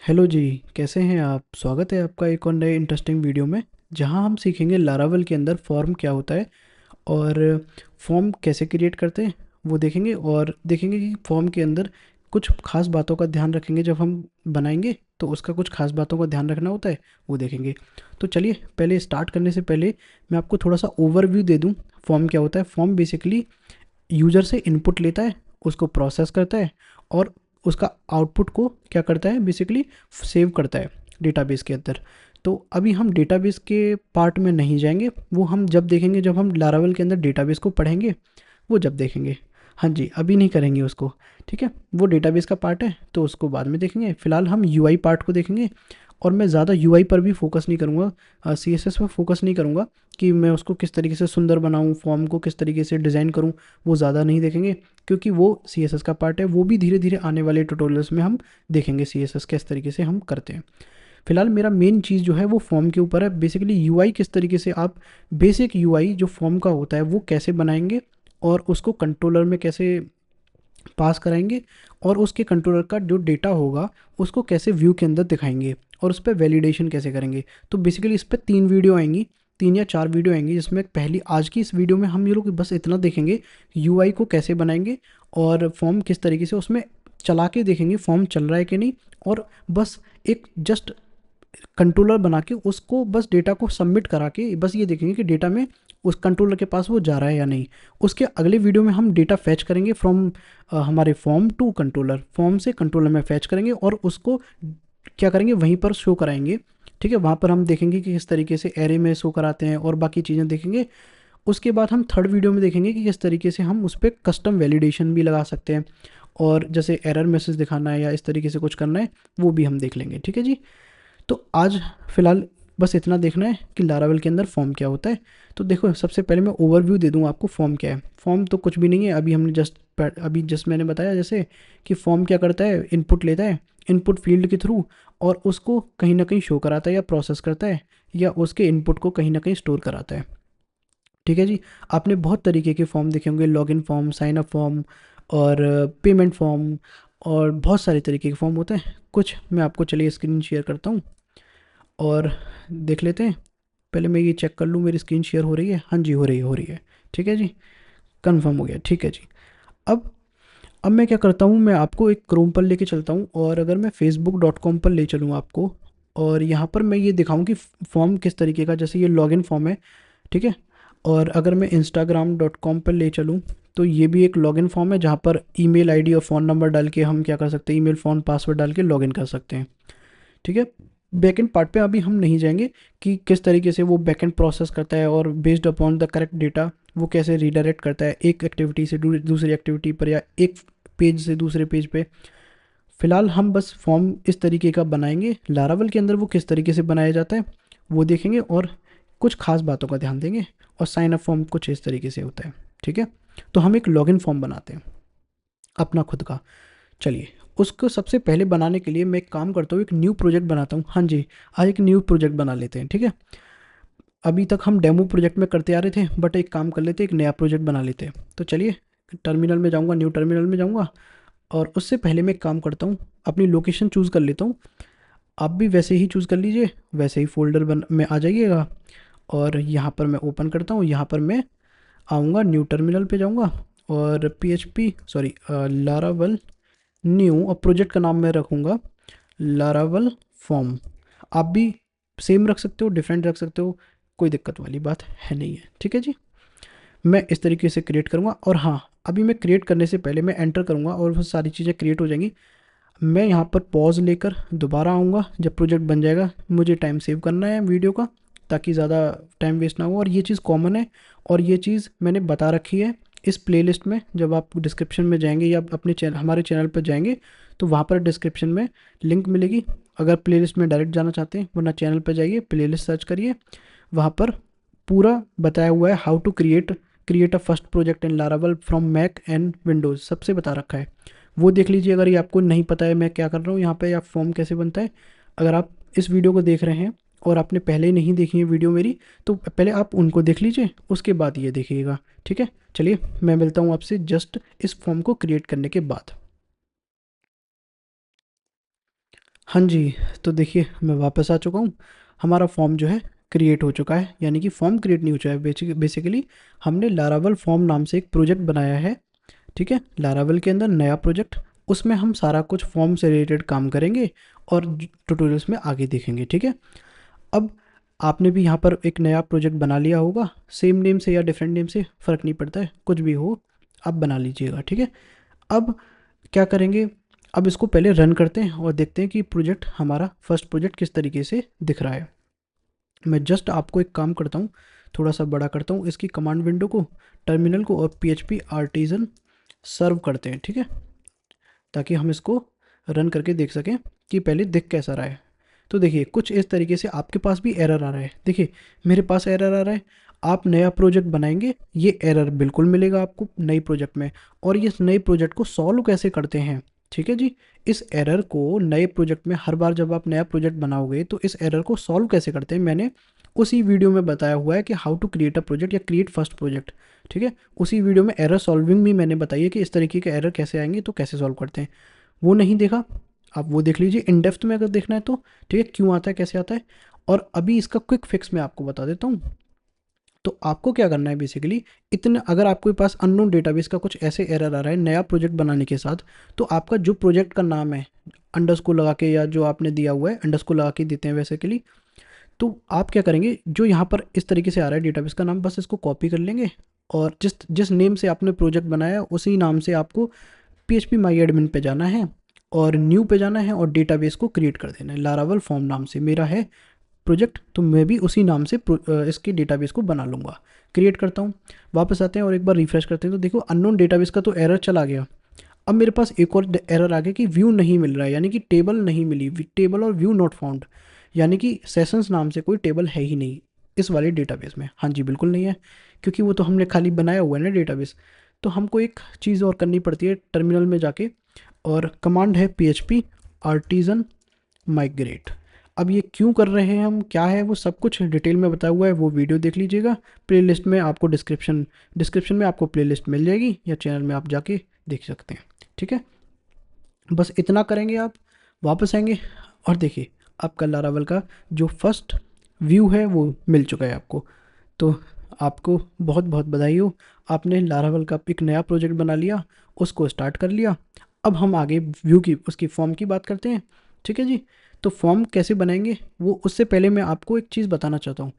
Hello जी। कैसे हैं आप? स्वागत है आपका एक और नए इंटरेस्टिंग वीडियो में, जहां हम सीखेंगे लारावल के अंदर फॉर्म क्या होता है और फॉर्म कैसे क्रिएट करते हैं वो देखेंगे। और देखेंगे कि फॉर्म के अंदर कुछ खास बातों का ध्यान रखेंगे। जब हम बनाएंगे तो उसका कुछ खास बातों का ध्यान रखना होता है, वो देखेंगे। तो चलिए, पहले स्टार्ट करने से पहले मैं आपको थोड़ा सा ओवरव्यू दे दूं। फॉर्म क्या होता है? फॉर्म बेसिकली यूज़र से इनपुट लेता है, उसको प्रोसेस करता है और उसका आउटपुट को क्या करता है, बेसिकली सेव करता है डेटाबेस के अंदर। तो अभी हम डेटाबेस के पार्ट में नहीं जाएंगे, वो हम जब देखेंगे, जब हम लारावल के अंदर डेटाबेस को पढ़ेंगे, वो जब देखेंगे। हाँ जी, अभी नहीं करेंगे उसको। ठीक है, वो डेटाबेस का पार्ट है तो उसको बाद में देखेंगे। फिलहाल हम यूआई पार्ट को देखेंगे। और मैं ज़्यादा यूआई पर भी फोकस नहीं करूँगा, सीएसएस पर फोकस नहीं करूँगा कि मैं उसको किस तरीके से सुंदर बनाऊँ, फॉर्म को किस तरीके से डिज़ाइन करूँ। वो ज़्यादा नहीं देखेंगे, क्योंकि वो सीएसएस का पार्ट है। वो भी धीरे धीरे आने वाले ट्यूटोरियल्स में हम देखेंगे सीएसएस किस तरीके से हम करते हैं। फिलहाल मेरा मेन चीज़ जो है वो फॉर्म के ऊपर है। बेसिकली यूआई किस तरीके से आप बेसिक यूआई जो फॉर्म का होता है वो कैसे बनाएंगे और उसको कंट्रोलर में कैसे पास कराएंगे, और उसके कंट्रोलर का जो डेटा होगा उसको कैसे व्यू के अंदर दिखाएंगे, और उस पर वैलिडेशन कैसे करेंगे। तो बेसिकली इस पर 3 वीडियो आएंगी, 3 या 4 वीडियो आएंगी, जिसमें पहली आज की इस वीडियो में हम ये लोग बस इतना देखेंगे यूआई को कैसे बनाएंगे और फॉर्म किस तरीके से उसमें चला के देखेंगे फॉर्म चल रहा है कि नहीं। और बस एक जस्ट कंट्रोलर बना के उसको बस डेटा को सबमिट करा के बस ये देखेंगे कि डेटा में उस कंट्रोलर के पास वो जा रहा है या नहीं। उसके अगले वीडियो में हम डेटा फैच करेंगे फ्रॉम हमारे फॉर्म टू कंट्रोलर, फॉर्म से कंट्रोलर में फैच करेंगे और उसको क्या करेंगे, वहीं पर शो कराएंगे। ठीक है, वहाँ पर हम देखेंगे कि किस तरीके से एरे में शो कराते हैं और बाकी चीज़ें देखेंगे। उसके बाद हम थर्ड वीडियो में देखेंगे कि किस तरीके से हम उस पर कस्टम वैलिडेशन भी लगा सकते हैं, और जैसे एरर मैसेज दिखाना है या इस तरीके से कुछ करना है वो भी हम देख लेंगे। ठीक है जी। तो आज फिलहाल बस इतना देखना है कि लारावेल के अंदर फॉर्म क्या होता है। तो देखो, सबसे पहले मैं ओवरव्यू दे दूँ आपको फॉर्म क्या है। फॉर्म तो कुछ भी नहीं है, अभी जस्ट मैंने बताया जैसे कि फॉर्म क्या करता है, इनपुट लेता है इनपुट फील्ड के थ्रू, और उसको कहीं ना कहीं शो कराता है या प्रोसेस करता है, या उसके इनपुट को कहीं ना कहीं स्टोर कराता है। ठीक है जी। आपने बहुत तरीके के फॉर्म देखे होंगे, login form, sign up form और पेमेंट फॉर्म, और बहुत सारे तरीके के फॉर्म होते हैं। कुछ मैं आपको, चलिए स्क्रीन शेयर करता हूँ और देख लेते हैं। पहले मैं ये चेक कर लूँ मेरी स्क्रीन शेयर हो रही है। हाँ जी, हो रही है। ठीक है जी, कंफर्म हो गया। ठीक है जी। अब मैं क्या करता हूँ, मैं आपको एक क्रोम पर लेके चलता हूँ, और अगर मैं facebook.com पर ले चलूँ आपको, और यहाँ पर मैं ये दिखाऊँ कि फॉर्म किस तरीके का, जैसे ये लॉगिन फॉर्म है। ठीक है। और अगर मैं instagram.com पर ले चलूँ, तो ये भी एक लॉगिन फॉर्म है, जहाँ पर ईमेल आईडी और फ़ोन नंबर डाल के हम क्या कर सकते हैं, ईमेल फ़ोन पासवर्ड डाल के लॉगिन कर सकते हैं। ठीक है। बैकएंड पार्ट पे अभी हम नहीं जाएंगे कि किस तरीके से वो बैकएंड प्रोसेस करता है, और based upon the correct data वो कैसे रीडायरेक्ट करता है एक एक्टिविटी से दूसरी एक्टिविटी पर, या एक पेज से दूसरे पेज पे। फिलहाल हम बस फॉर्म इस तरीके का बनाएंगे, लारावल के अंदर वो किस तरीके से बनाया जाता है वो देखेंगे, और कुछ खास बातों का ध्यान देंगे। और साइन अप फॉर्म कुछ इस तरीके से होता है। ठीक है। तो हम एक लॉगिन फॉर्म बनाते हैं अपना खुद का। चलिए, उसको सबसे पहले बनाने के लिए मैं एक काम करता हूँ, एक न्यू प्रोजेक्ट बनाता हूँ। हाँ जी, आज एक न्यू प्रोजेक्ट बना लेते हैं। ठीक है। अभी तक हम डेमो प्रोजेक्ट में करते आ रहे थे, बट एक काम कर लेते हैं, एक नया प्रोजेक्ट बना लेते हैं। तो चलिए, टर्मिनल में जाऊँगा, न्यू टर्मिनल में जाऊँगा, और उससे पहले मैं एक काम करता हूँ, अपनी लोकेशन चूज़ कर लेता हूँ। आप भी वैसे ही चूज़ कर लीजिए, वैसे ही फोल्डर बन में आ जाइएगा। और यहाँ पर मैं ओपन करता हूँ, यहाँ पर मैं आऊँगा, न्यू टर्मिनल पे जाऊँगा, और लारावल न्यू, और प्रोजेक्ट का नाम मैं रखूँगा लारावल फॉर्म। आप भी सेम रख सकते हो, डिफरेंट रख सकते हो, कोई दिक्कत वाली बात है नहीं है। ठीक है जी। मैं इस तरीके से क्रिएट करूँगा, और हाँ, अभी मैं क्रिएट करने से पहले मैं एंटर करूँगा और वो सारी चीज़ें क्रिएट हो जाएंगी। मैं यहाँ पर पॉज लेकर दोबारा आऊँगा जब प्रोजेक्ट बन जाएगा। मुझे टाइम सेव करना है वीडियो का, ताकि ज़्यादा टाइम वेस्ट ना हो। और ये चीज़ कॉमन है, और ये चीज़ मैंने बता रखी है इस प्लेलिस्ट में। जब आप डिस्क्रिप्शन में जाएंगे या अपने चैनल, हमारे चैनल पर जाएंगे, तो वहाँ पर डिस्क्रिप्शन में लिंक मिलेगी, अगर प्लेलिस्ट में डायरेक्ट जाना चाहते हैं। वरना चैनल पर जाइए, प्लेलिस्ट सर्च करिए, वहाँ पर पूरा बताया हुआ है how to create a first project in Laravel from Mac and Windows, सबसे बता रखा है। वो देख लीजिए अगर ये आपको नहीं पता है मैं क्या कर रहा हूँ यहाँ पे, या फॉर्म कैसे बनता है। अगर आप इस वीडियो को देख रहे हैं और आपने पहले नहीं देखी है वीडियो मेरी, तो पहले आप उनको देख लीजिए, उसके बाद ये देखिएगा। ठीक है। चलिए, मैं मिलता हूँ आपसे जस्ट इस फॉर्म को क्रिएट करने के बाद। हाँ जी, तो देखिए मैं वापस आ चुका हूँ। हमारा फॉर्म जो है क्रिएट हो चुका है, यानी कि फॉर्म क्रिएट नहीं हो चुका है, बेसिकली हमने लारावल फॉर्म नाम से एक प्रोजेक्ट बनाया है। ठीक है, लारावल के अंदर नया प्रोजेक्ट, उसमें हम सारा कुछ फॉर्म से रिलेटेड काम करेंगे और ट्यूटोरियल्स में आगे देखेंगे। ठीक है, अब आपने भी यहाँ पर एक नया प्रोजेक्ट बना लिया होगा, सेम नेम से या डिफरेंट नेम से फ़र्क नहीं पड़ता है, कुछ भी हो आप बना लीजिएगा। ठीक है, अब क्या करेंगे, अब इसको पहले रन करते हैं और देखते हैं कि प्रोजेक्ट हमारा फर्स्ट प्रोजेक्ट किस तरीके से दिख रहा है। मैं जस्ट आपको एक काम करता हूँ, थोड़ा सा बड़ा करता हूँ इसकी कमांड विंडो को, टर्मिनल को, और PHP आर्टिजन सर्व करते हैं। ठीक है, ताकि हम इसको रन करके देख सकें कि पहले दिख कैसा रहा है। तो देखिए कुछ इस तरीके से आपके पास भी एरर आ रहा है। देखिए मेरे पास एरर आ रहा है, आप नया प्रोजेक्ट बनाएंगे ये एरर बिल्कुल मिलेगा आपको नई प्रोजेक्ट में। और ये नए प्रोजेक्ट को सॉल्व कैसे करते हैं, ठीक है जी, इस एरर को नए प्रोजेक्ट में हर बार जब आप नया प्रोजेक्ट बनाओगे तो इस एरर को सॉल्व कैसे करते हैं, मैंने उसी वीडियो में बताया हुआ है कि how to create a project या क्रिएट फर्स्ट प्रोजेक्ट। ठीक है, उसी वीडियो में एरर सॉल्विंग भी मैंने बताई है कि इस तरीके के एरर कैसे आएंगे तो कैसे सॉल्व करते हैं। वो नहीं देखा, आप वो देख लीजिए इन डेप्थ में अगर देखना है तो। ठीक है, क्यों आता है कैसे आता है, और अभी इसका क्विक फिक्स मैं आपको बता देता हूँ। तो आपको क्या करना है बेसिकली, इतने अगर आपके पास अननोन डेटाबेस का कुछ ऐसे एरर आ रहा है नया प्रोजेक्ट बनाने के साथ, तो आपका जो प्रोजेक्ट का नाम है अंडरस्कोर लगा के, या जो आपने दिया हुआ है अंडरस्कोर लगा के देते हैं बेसिकली, तो आप क्या करेंगे, जो यहाँ पर इस तरीके से आ रहा है डेटाबेस का नाम, बस इसको कॉपी कर लेंगे और जिस जिस नेम से आपने प्रोजेक्ट बनाया उसी नाम से आपको PHP माई एडमिन पे जाना है और न्यू पे जाना है और डेटाबेस को क्रिएट कर देना है। लारावल फॉर्म नाम से मेरा है प्रोजेक्ट, तो मैं भी उसी नाम से इसकी डेटाबेस को बना लूँगा। क्रिएट करता हूँ, वापस आते हैं और एक बार रिफ्रेश करते हैं तो देखो अननोन डेटाबेस का तो एरर चला गया। अब मेरे पास एक और एरर आ गया कि व्यू नहीं मिल रहा है, यानी कि टेबल नहीं मिली, टेबल और व्यू नॉट फाउंड, यानी कि सेशंस नाम से कोई टेबल है ही नहीं इस वाले डेटाबेस में। हाँ जी, बिल्कुल नहीं है, क्योंकि वो तो हमने खाली बनाया हुआ है ना डेटाबेस। तो हमको एक चीज़ और करनी पड़ती है, टर्मिनल में जाके, और कमांड है PHP आर्टिजन माइग्रेट। अब ये क्यों कर रहे हैं हम, क्या है, वो सब कुछ डिटेल में बताया हुआ है, वो वीडियो देख लीजिएगा। प्लेलिस्ट में आपको डिस्क्रिप्शन में आपको प्लेलिस्ट मिल जाएगी, या चैनल में आप जाके देख सकते हैं। ठीक है, बस इतना करेंगे आप, वापस आएंगे और देखिए आपका लारावल का जो फर्स्ट व्यू है वो मिल चुका है आपको। तो आपको बहुत बहुत बधाई हो, आपने लारावल का एक नया प्रोजेक्ट बना लिया, उसको स्टार्ट कर लिया। अब हम आगे व्यू की उसकी फॉर्म की बात करते हैं। ठीक है जी, तो फॉर्म कैसे बनाएंगे वो, उससे पहले मैं आपको एक चीज़ बताना चाहता हूँ।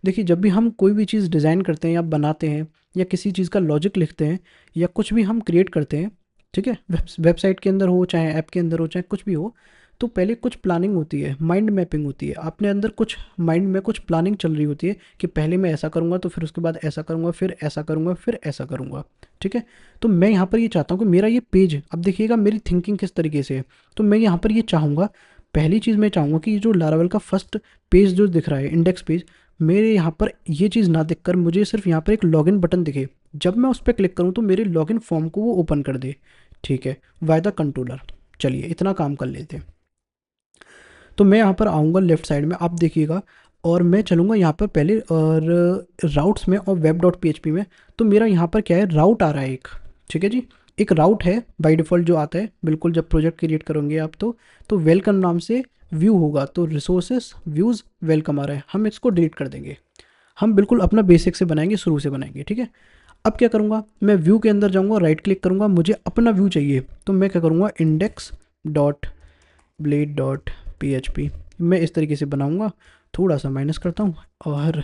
देखिए जब भी हम कोई भी चीज़ डिज़ाइन करते हैं या बनाते हैं या किसी चीज़ का लॉजिक लिखते हैं या कुछ भी हम क्रिएट करते हैं, ठीक है, वेबसाइट के अंदर हो चाहे ऐप के अंदर हो चाहे कुछ भी हो, तो पहले कुछ प्लानिंग होती है, माइंड मैपिंग होती है, अपने अंदर कुछ माइंड में कुछ प्लानिंग चल रही होती है कि पहले मैं ऐसा करूँगा तो फिर उसके बाद ऐसा करूँगा, फिर ऐसा करूँगा, फिर ऐसा करूँगा। ठीक है, तो मैं यहाँ पर ये चाहता हूँ कि मेरा ये पेज, अब देखिएगा मेरी थिंकिंग किस तरीके से है। तो मैं यहाँ पर ये चाहूँगा, पहली चीज़ मैं चाहूँगा कि ये जो लारावल का फर्स्ट पेज जो दिख रहा है इंडेक्स पेज, मेरे यहाँ पर ये चीज़ ना दिखकर मुझे सिर्फ यहाँ पर एक लॉगिन बटन दिखे, जब मैं उस पर क्लिक करूँ तो मेरे लॉगिन फॉर्म को वो ओपन कर दे। ठीक है, बाय द कंट्रोलर। चलिए इतना काम कर लेते हैं। तो मैं यहाँ पर आऊँगा लेफ्ट साइड में, आप देखिएगा, और मैं चलूँगा यहाँ पर पहले और राउट्स में और web.php में। तो मेरा यहाँ पर क्या है, राउट आ रहा है एक। ठीक है जी, एक राउट है बाय डिफ़ॉल्ट जो आता है बिल्कुल जब प्रोजेक्ट क्रिएट करोगे आप तो वेलकम नाम से व्यू होगा, तो रिसोर्सेस व्यूज़ वेलकम आ रहा है, हम इसको डिलीट कर देंगे। हम बिल्कुल अपना बेसिक से बनाएंगे, शुरू से बनाएंगे। ठीक है, अब क्या करूँगा, मैं व्यू के अंदर जाऊँगा, राइट क्लिक करूँगा, मुझे अपना व्यू चाहिए, तो मैं क्या करूँगा, index dot blade dot PHP मैं इस तरीके से बनाऊँगा। थोड़ा सा माइनस करता हूँ और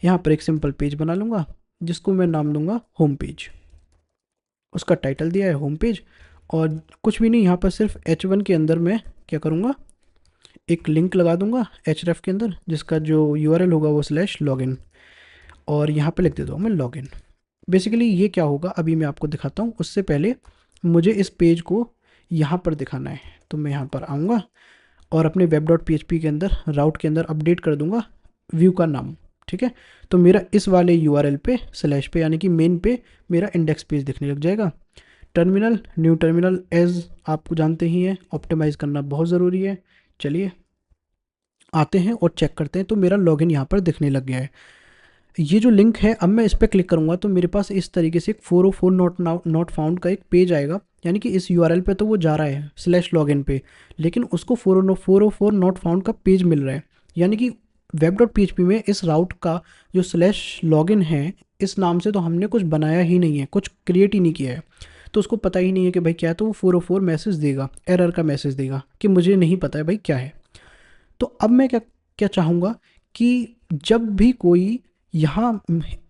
यहाँ पर एक सिंपल पेज बना लूँगा जिसको मैं नाम दूँगा होम पेज। उसका टाइटल दिया है होम पेज, और कुछ भी नहीं, यहाँ पर सिर्फ H1 के अंदर मैं क्या करूँगा, एक लिंक लगा दूँगा href के अंदर, जिसका जो URL होगा वो /login, और यहाँ पे लिख देता हूँ मैं लॉगिन। बेसिकली ये क्या होगा अभी मैं आपको दिखाता हूँ, उससे पहले मुझे इस पेज को यहाँ पर दिखाना है। तो मैं यहाँ पर आऊँगा और अपने web.php के अंदर राउट के अंदर अपडेट कर दूंगा व्यू का नाम। ठीक है, तो मेरा इस वाले URL पे स्लैश पे यानी कि मेन पे मेरा इंडेक्स पेज दिखने लग जाएगा। टर्मिनल, न्यू टर्मिनल एज आपको जानते ही हैं, ऑप्टिमाइज़ करना बहुत ज़रूरी है। चलिए आते हैं और चेक करते हैं, तो मेरा लॉगिन यहाँ पर दिखने लग गया है। ये जो लिंक है, अब मैं इस पर क्लिक करूँगा तो मेरे पास इस तरीके से एक 404 नॉट फाउंड का एक पेज आएगा। यानी कि इस यूआरएल पे तो वो जा रहा है स्लैश लॉगिन पे, लेकिन उसको 404 नॉट फाउंड का पेज मिल रहा है। यानी कि वेब डॉट पी में इस राउट का जो स्लैश लॉगिन है, इस नाम से तो हमने कुछ बनाया ही नहीं है, कुछ क्रिएट ही नहीं किया है, तो उसको पता ही नहीं है कि भाई क्या है, तो वो 404 मैसेज देगा, एरर का मैसेज देगा कि मुझे नहीं पता है भाई क्या है। तो अब मैं क्या क्या चाहूँगा कि जब भी कोई यहाँ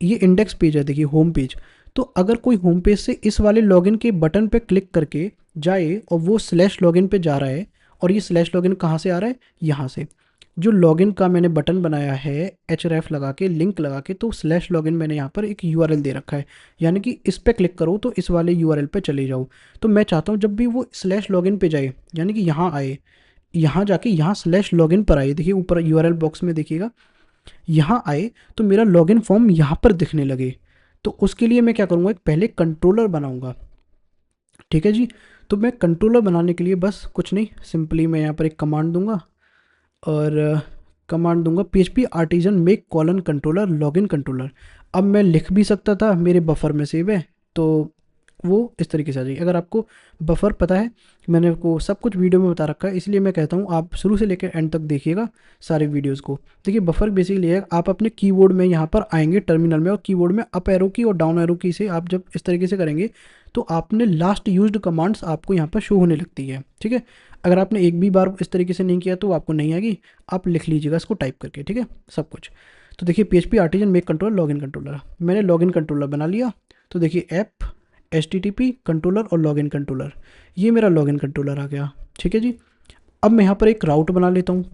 ये इंडेक्स पेज है, देखिए होम पेज, तो अगर कोई होम पेज से इस वाले लॉगिन के बटन पे क्लिक करके जाए और वो स्लैश लॉगिन पे जा रहा है, और ये स्लैश लॉगिन कहाँ से आ रहा है, यहाँ से जो लॉगिन का मैंने बटन बनाया है href लगा के, लिंक लगा के, तो स्लैश लॉगिन मैंने यहाँ पर एक यूआरएल दे रखा है, यानी कि इस पर क्लिक करो तो इस वाले यूआरएल पे चले जाओ। तो मैं चाहता हूँ जब भी वो स्लैश लॉगिन पे जाए, यानी कि यहाँ आए, यहाँ जाके यहाँ स्लैश लॉगिन पर आए, देखिए ऊपर यूआरएल बॉक्स में देखिएगा, यहाँ आए तो मेरा लॉगिन फॉर्म यहाँ पर दिखने लगे। तो उसके लिए मैं क्या करूँगा, एक पहले कंट्रोलर बनाऊँगा। ठीक है जी। तो मैं कंट्रोलर बनाने के लिए बस कुछ नहीं, सिंपली मैं यहाँ पर एक कमांड दूंगा, और कमांड दूंगा php artisan make colon controller login controller. अब मैं लिख भी सकता था, मेरे बफर में सेव है, तो वो इस तरीके से आ जाएगी। अगर आपको बफर पता है, मैंने आपको सब कुछ वीडियो में बता रखा है, इसलिए मैं कहता हूँ आप शुरू से लेकर एंड तक देखिएगा सारे वीडियोस को। देखिए बफर बेसिकली है, आप अपने कीबोर्ड में यहाँ पर आएंगे टर्मिनल में, और कीबोर्ड में अप एरो की और डाउन एरो की से आप जब इस तरीके से करेंगे तो आपने लास्ट यूज्ड कमांड्स आपको यहाँ पर शो होने लगती है। ठीक है, अगर आपने एक भी बार इस तरीके से नहीं किया तो आपको नहीं आएगी, आप लिख लीजिएगा इसको टाइप करके। ठीक है, सब कुछ। तो देखिए php artisan make controller login controller, मैंने लॉगिन कंट्रोलर बना लिया। तो देखिए ऐप HTTP कंट्रोलर और लॉगिन कंट्रोलर, ये मेरा लॉगिन कंट्रोलर आ गया। ठीक है जी। अब मैं यहाँ पर एक राउट बना लेता हूँ,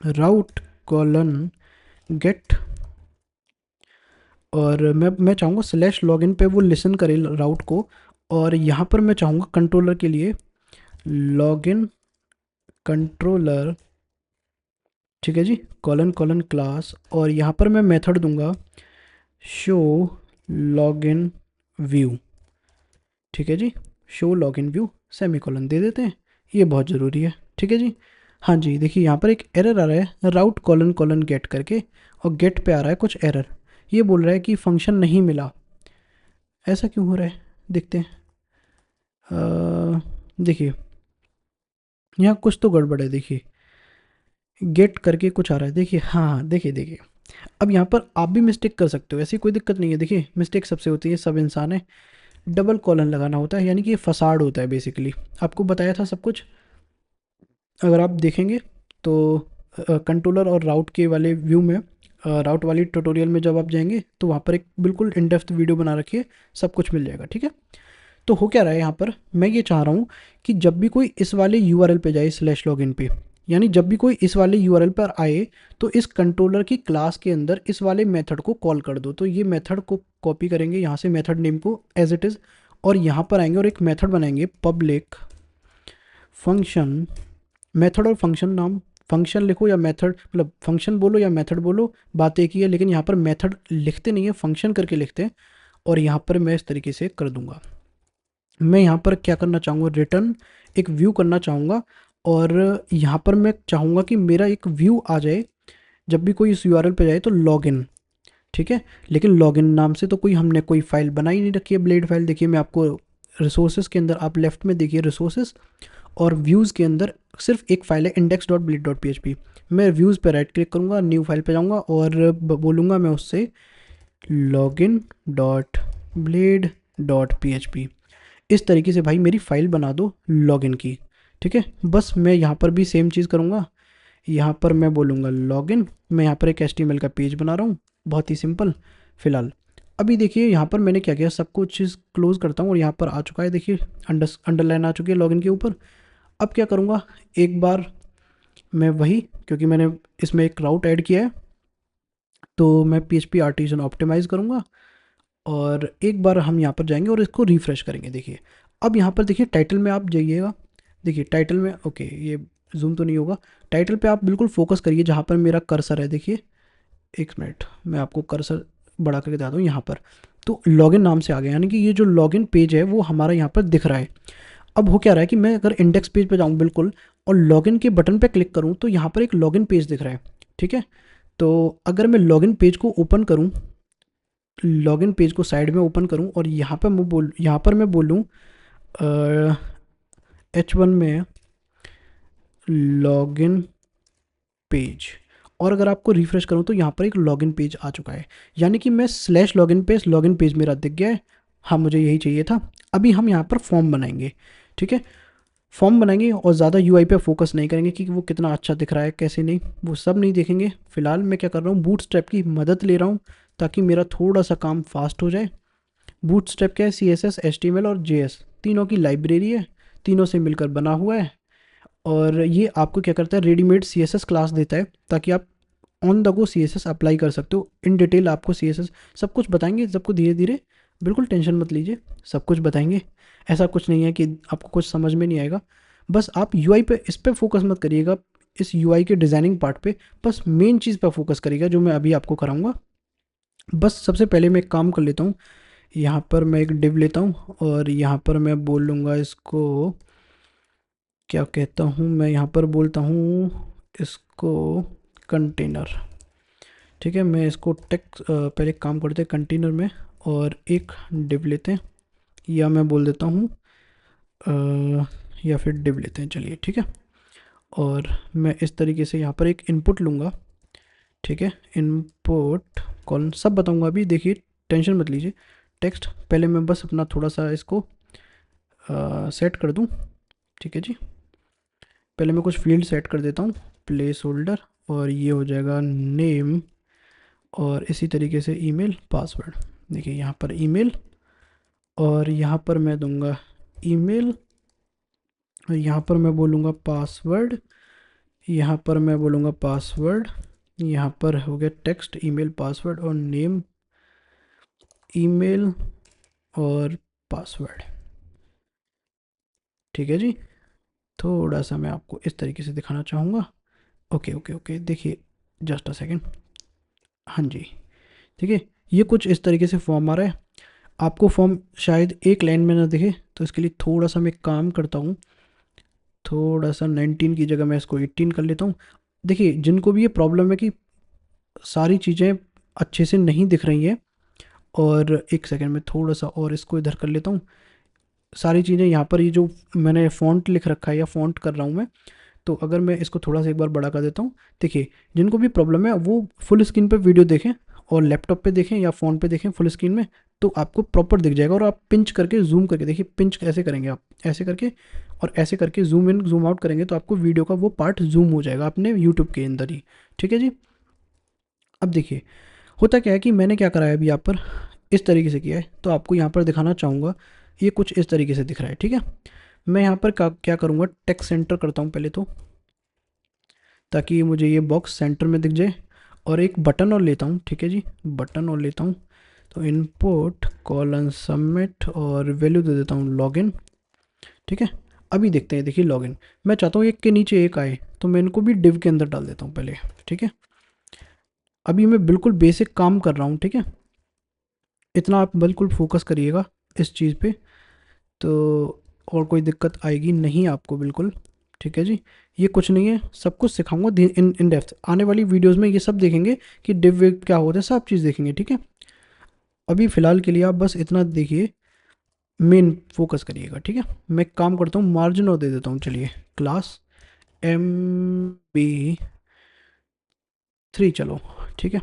राउट कॉलन गेट, और मैं चाहूँगा स्लैश लॉगिन पे वो लिसन करे राउट को, और यहाँ पर मैं चाहूँगा कंट्रोलर के लिए लॉगिन कंट्रोलर। ठीक है जी, कॉलन कॉलन क्लास, और यहाँ पर मैं मेथड दूंगा शो लॉगिन व्यू। ठीक है जी, शो लॉगिन व्यू सेमीकोलन दे देते हैं, ये बहुत ज़रूरी है। ठीक है जी। हाँ जी, देखिए यहाँ पर एक एरर आ रहा है राउट कॉलन कॉलन गेट करके, और गेट पे आ रहा है कुछ एरर, ये बोल रहा है कि फंक्शन नहीं मिला। ऐसा क्यों हो रहा है, देखते हैं। देखिए यहाँ कुछ तो गड़बड़ है, देखिए गेट करके कुछ आ रहा है, देखिए हाँ देखिए देखिए। अब यहाँ पर आप भी मिस्टेक कर सकते हो, ऐसी कोई दिक्कत नहीं है। देखिए मिस्टेक सबसे होती है, सब इंसान है। डबल कॉलन लगाना होता है, यानी कि ये फसाड होता है बेसिकली, आपको बताया था सब कुछ। अगर आप देखेंगे तो कंट्रोलर और राउट के वाले व्यू में, राउट वाली ट्यूटोरियल में जब आप जाएंगे तो वहाँ पर एक बिल्कुल इन डेप्थ वीडियो बना रखी है, सब कुछ मिल जाएगा। ठीक है, तो हो क्या रहा है यहाँ पर, मैं ये चाह रहा हूँ कि जब भी कोई इस वाले यूआरएल पे जाए स्लैश लॉगिन पे, यानी जब भी कोई इस वाले यूआरएल पर आए तो इस कंट्रोलर की क्लास के अंदर इस वाले मेथड को कॉल कर दो। तो ये मेथड को कॉपी करेंगे यहाँ से, मेथड नेम को एज इट इज़, और यहाँ पर आएंगे और एक मेथड बनाएंगे पब्लिक फंक्शन। मेथड और फंक्शन नाम, फंक्शन लिखो या मेथड, मतलब फंक्शन बोलो या मेथड बोलो, बात एक ही है, लेकिन यहाँ पर मेथड लिखते नहीं है, फंक्शन करके लिखते हैं। और यहाँ पर मैं इस तरीके से कर दूंगा। मैं यहाँ पर क्या करना चाहूँगा, रिटर्न एक व्यू करना चाहूँगा, और यहाँ पर मैं चाहूँगा कि मेरा एक व्यू आ जाए जब भी कोई इस यूआरएल पे जाए तो लॉगिन। ठीक है, लेकिन लॉगिन नाम से तो हमने कोई फाइल बनाई नहीं रखी है, ब्लेड फाइल। देखिए मैं आपको रिसोर्सेज के अंदर, आप लेफ्ट में देखिए रिसोर्सेज, और व्यूज़ के अंदर सिर्फ एक फाइल है index.blade.php। मैं व्यूज़ पे राइट क्लिक करूँगा, न्यू फाइल पे जाऊँगा, और बोलूँगा मैं उससे login.blade.php। इस तरीके से भाई मेरी फ़ाइल बना दो लॉगिन की। ठीक है, बस मैं यहाँ पर भी सेम चीज़ करूँगा, यहाँ पर मैं बोलूँगा लॉगिन। मैं यहाँ पर एक HTML का पेज बना रहा हूँ, बहुत ही सिंपल फ़िलहाल। अभी देखिए यहाँ पर मैंने क्या किया, सब कुछ चीज़ क्लोज़ करता हूँ, और यहाँ पर आ चुका है, देखिए अंडरलाइन आ चुकी है लॉगिन के ऊपर। अब क्या करूँगा, एक बार मैं वही, क्योंकि मैंने इसमें एक राउट ऐड किया है, तो मैं PHP आर्टिजन ऑप्टिमाइज़ करूँगा, और एक बार हम यहाँ पर जाएंगे और इसको रिफ़्रेश करेंगे। देखिए अब यहाँ पर देखिए टाइटल में आप जाइएगा, देखिए टाइटल में, ओके ये जूम तो नहीं होगा, टाइटल पे आप बिल्कुल फोकस करिए जहाँ पर मेरा कर्सर है। देखिए एक मिनट, मैं आपको कर्सर बड़ा करके दिखाता हूँ यहाँ पर। तो लॉगिन नाम से आ गया, यानी कि ये जो लॉगिन पेज है वो हमारा यहाँ पर दिख रहा है। अब हो क्या रहा है कि मैं अगर इंडेक्स पेज पे जाऊँ बिल्कुल, और लॉगिन के बटन पे क्लिक करूँ तो यहाँ पर एक लॉगिन पेज दिख रहा है। ठीक है, तो तो अगर मैं लॉगिन पेज को ओपन करूं, लॉगिन पेज को साइड में ओपन करूं और यहाँ पर मैं बोलूँ H1 में लॉगिन पेज, और अगर आपको रिफ्रेश करूं तो यहाँ पर एक लॉगिन पेज आ चुका है, यानी कि मैं स्लैश लॉगिन पेज मेरा दिख गया है। हाँ, मुझे यही चाहिए था। अभी हम यहाँ पर फॉर्म बनाएंगे, ठीक है। फॉर्म बनाएंगे और ज़्यादा यूआई पे फोकस नहीं करेंगे कि वो कितना अच्छा दिख रहा है कैसे नहीं, वो सब नहीं देखेंगे। फिलहाल मैं क्या कर रहा हूँ, बूटस्ट्रैप की मदद ले रहा हूँ ताकि मेरा थोड़ा सा काम फास्ट हो जाए। बूटस्ट्रैप क्या है, CSS, HTML और JS तीनों की लाइब्रेरी है, तीनों से मिलकर बना हुआ है। और ये आपको क्या करता है, रेडीमेड CSS क्लास देता है ताकि आप on the go CSS apply कर सकते हो। इन डिटेल आपको CSS सब कुछ बताएंगे, सबको धीरे धीरे, बिल्कुल टेंशन मत लीजिए, सब कुछ बताएंगे। ऐसा कुछ नहीं है कि आपको कुछ समझ में नहीं आएगा। बस आप यूआई पे इस पे फोकस मत करिएगा, इस यूआई के डिज़ाइनिंग पार्ट पे, बस मेन चीज़ पर फोकस करिएगा जो मैं अभी आपको कराऊंगा। बस सबसे पहले मैं एक काम कर लेता हूँ, यहाँ पर मैं एक डिव लेता हूँ और यहाँ पर मैं बोल लूँगा इसको, क्या कहता हूँ मैं, यहाँ पर बोलता हूँ इसको कंटेनर, ठीक है। मैं इसको पहले एक काम करते हैं कंटेनर में, और एक डिव लेते हैं, या मैं बोल देता हूँ या फिर डिव लेते हैं, चलिए ठीक है। और मैं इस तरीके से यहाँ पर एक इनपुट लूँगा, ठीक है। इनपुट कॉलन सब बताऊँगा अभी, देखिए टेंशन मत लीजिए। टेक्स्ट पहले मैं बस अपना थोड़ा सा इसको सेट कर दूँ, ठीक है जी। पहले मैं कुछ फील्ड सेट कर देता हूँ, प्लेस होल्डर, और ये हो जाएगा नेम, और इसी तरीके से ईमेल पासवर्ड। देखिए यहाँ पर ईमेल, और यहाँ पर मैं दूंगा ईमेल, और यहाँ पर मैं बोलूँगा पासवर्ड, यहाँ पर मैं बोलूँगा पासवर्ड, यहाँ पर हो गया टेक्स्ट ईमेल पासवर्ड और नेम ईमेल और पासवर्ड, ठीक है जी। थोड़ा सा मैं आपको इस तरीके से दिखाना चाहूँगा। ओके ओके ओके, देखिए जस्ट अ सेकेंड, हाँ जी, ठीक है। ये कुछ इस तरीके से फॉर्म आ रहा है। आपको फॉर्म शायद एक लाइन में ना दिखे, तो इसके लिए थोड़ा सा मैं काम करता हूँ, थोड़ा सा 19 की जगह मैं इसको 18 कर लेता हूँ। देखिए जिनको भी ये प्रॉब्लम है कि सारी चीज़ें अच्छे से नहीं दिख रही हैं, और एक सेकेंड में थोड़ा सा और इसको इधर कर लेता हूँ। सारी चीज़ें यहाँ पर ये जो मैंने फ़ॉन्ट लिख रखा है या फ़ॉन्ट कर रहा हूँ मैं, तो अगर मैं इसको थोड़ा सा एक बार बड़ा कर देता हूँ, देखिए जिनको भी प्रॉब्लम है वो फुल स्क्रीन पे वीडियो देखें और लैपटॉप पे देखें या फ़ोन पे देखें फुल स्क्रीन में, तो आपको प्रॉपर दिख जाएगा। और आप पिंच करके जूम करके देखिए, पिंच ऐसे करेंगे आप, ऐसे करके और ऐसे करके जूम इन जूम आउट करेंगे तो आपको वीडियो का वो पार्ट जूम हो जाएगा अपने यूट्यूब के अंदर ही, ठीक है जी। अब देखिए होता क्या है कि मैंने क्या करा है अभी यहाँ पर इस तरीके से किया है, तो आपको यहाँ पर दिखाना चाहूँगा। ये कुछ इस तरीके से दिख रहा है, ठीक है। मैं यहाँ पर क्या करूँगा, टेक्स्ट सेंटर करता हूँ पहले तो, ताकि मुझे ये बॉक्स सेंटर में दिख जाए। और एक बटन और लेता हूँ, ठीक है जी, बटन और लेता हूँ। तो इनपुट कॉलन सबमिट और वैल्यू दे देता हूँ लॉगिन, ठीक है। अभी देखते हैं, देखिए लॉगिन मैं चाहता हूँ एक के नीचे एक आए, तो मैं इनको भी डिव के अंदर डाल देता हूँ पहले, ठीक है। अभी मैं बिल्कुल बेसिक काम कर रहा हूँ, ठीक है। इतना आप बिल्कुल फोकस करिएगा इस चीज़ पे, तो और कोई दिक्कत आएगी नहीं आपको बिल्कुल, ठीक है जी। ये कुछ नहीं है, सब कुछ सिखाऊंगा इन डेप्थ। आने वाली वीडियोस में ये सब देखेंगे कि डिव विव क्या होता है, सब चीज़ देखेंगे, ठीक है। अभी फ़िलहाल के लिए आप बस इतना देखिए, मेन फोकस करिएगा, ठीक है। मैं काम करता हूँ मार्जिन और दे देता हूँ, चलिए क्लास MB3 चलो, ठीक है।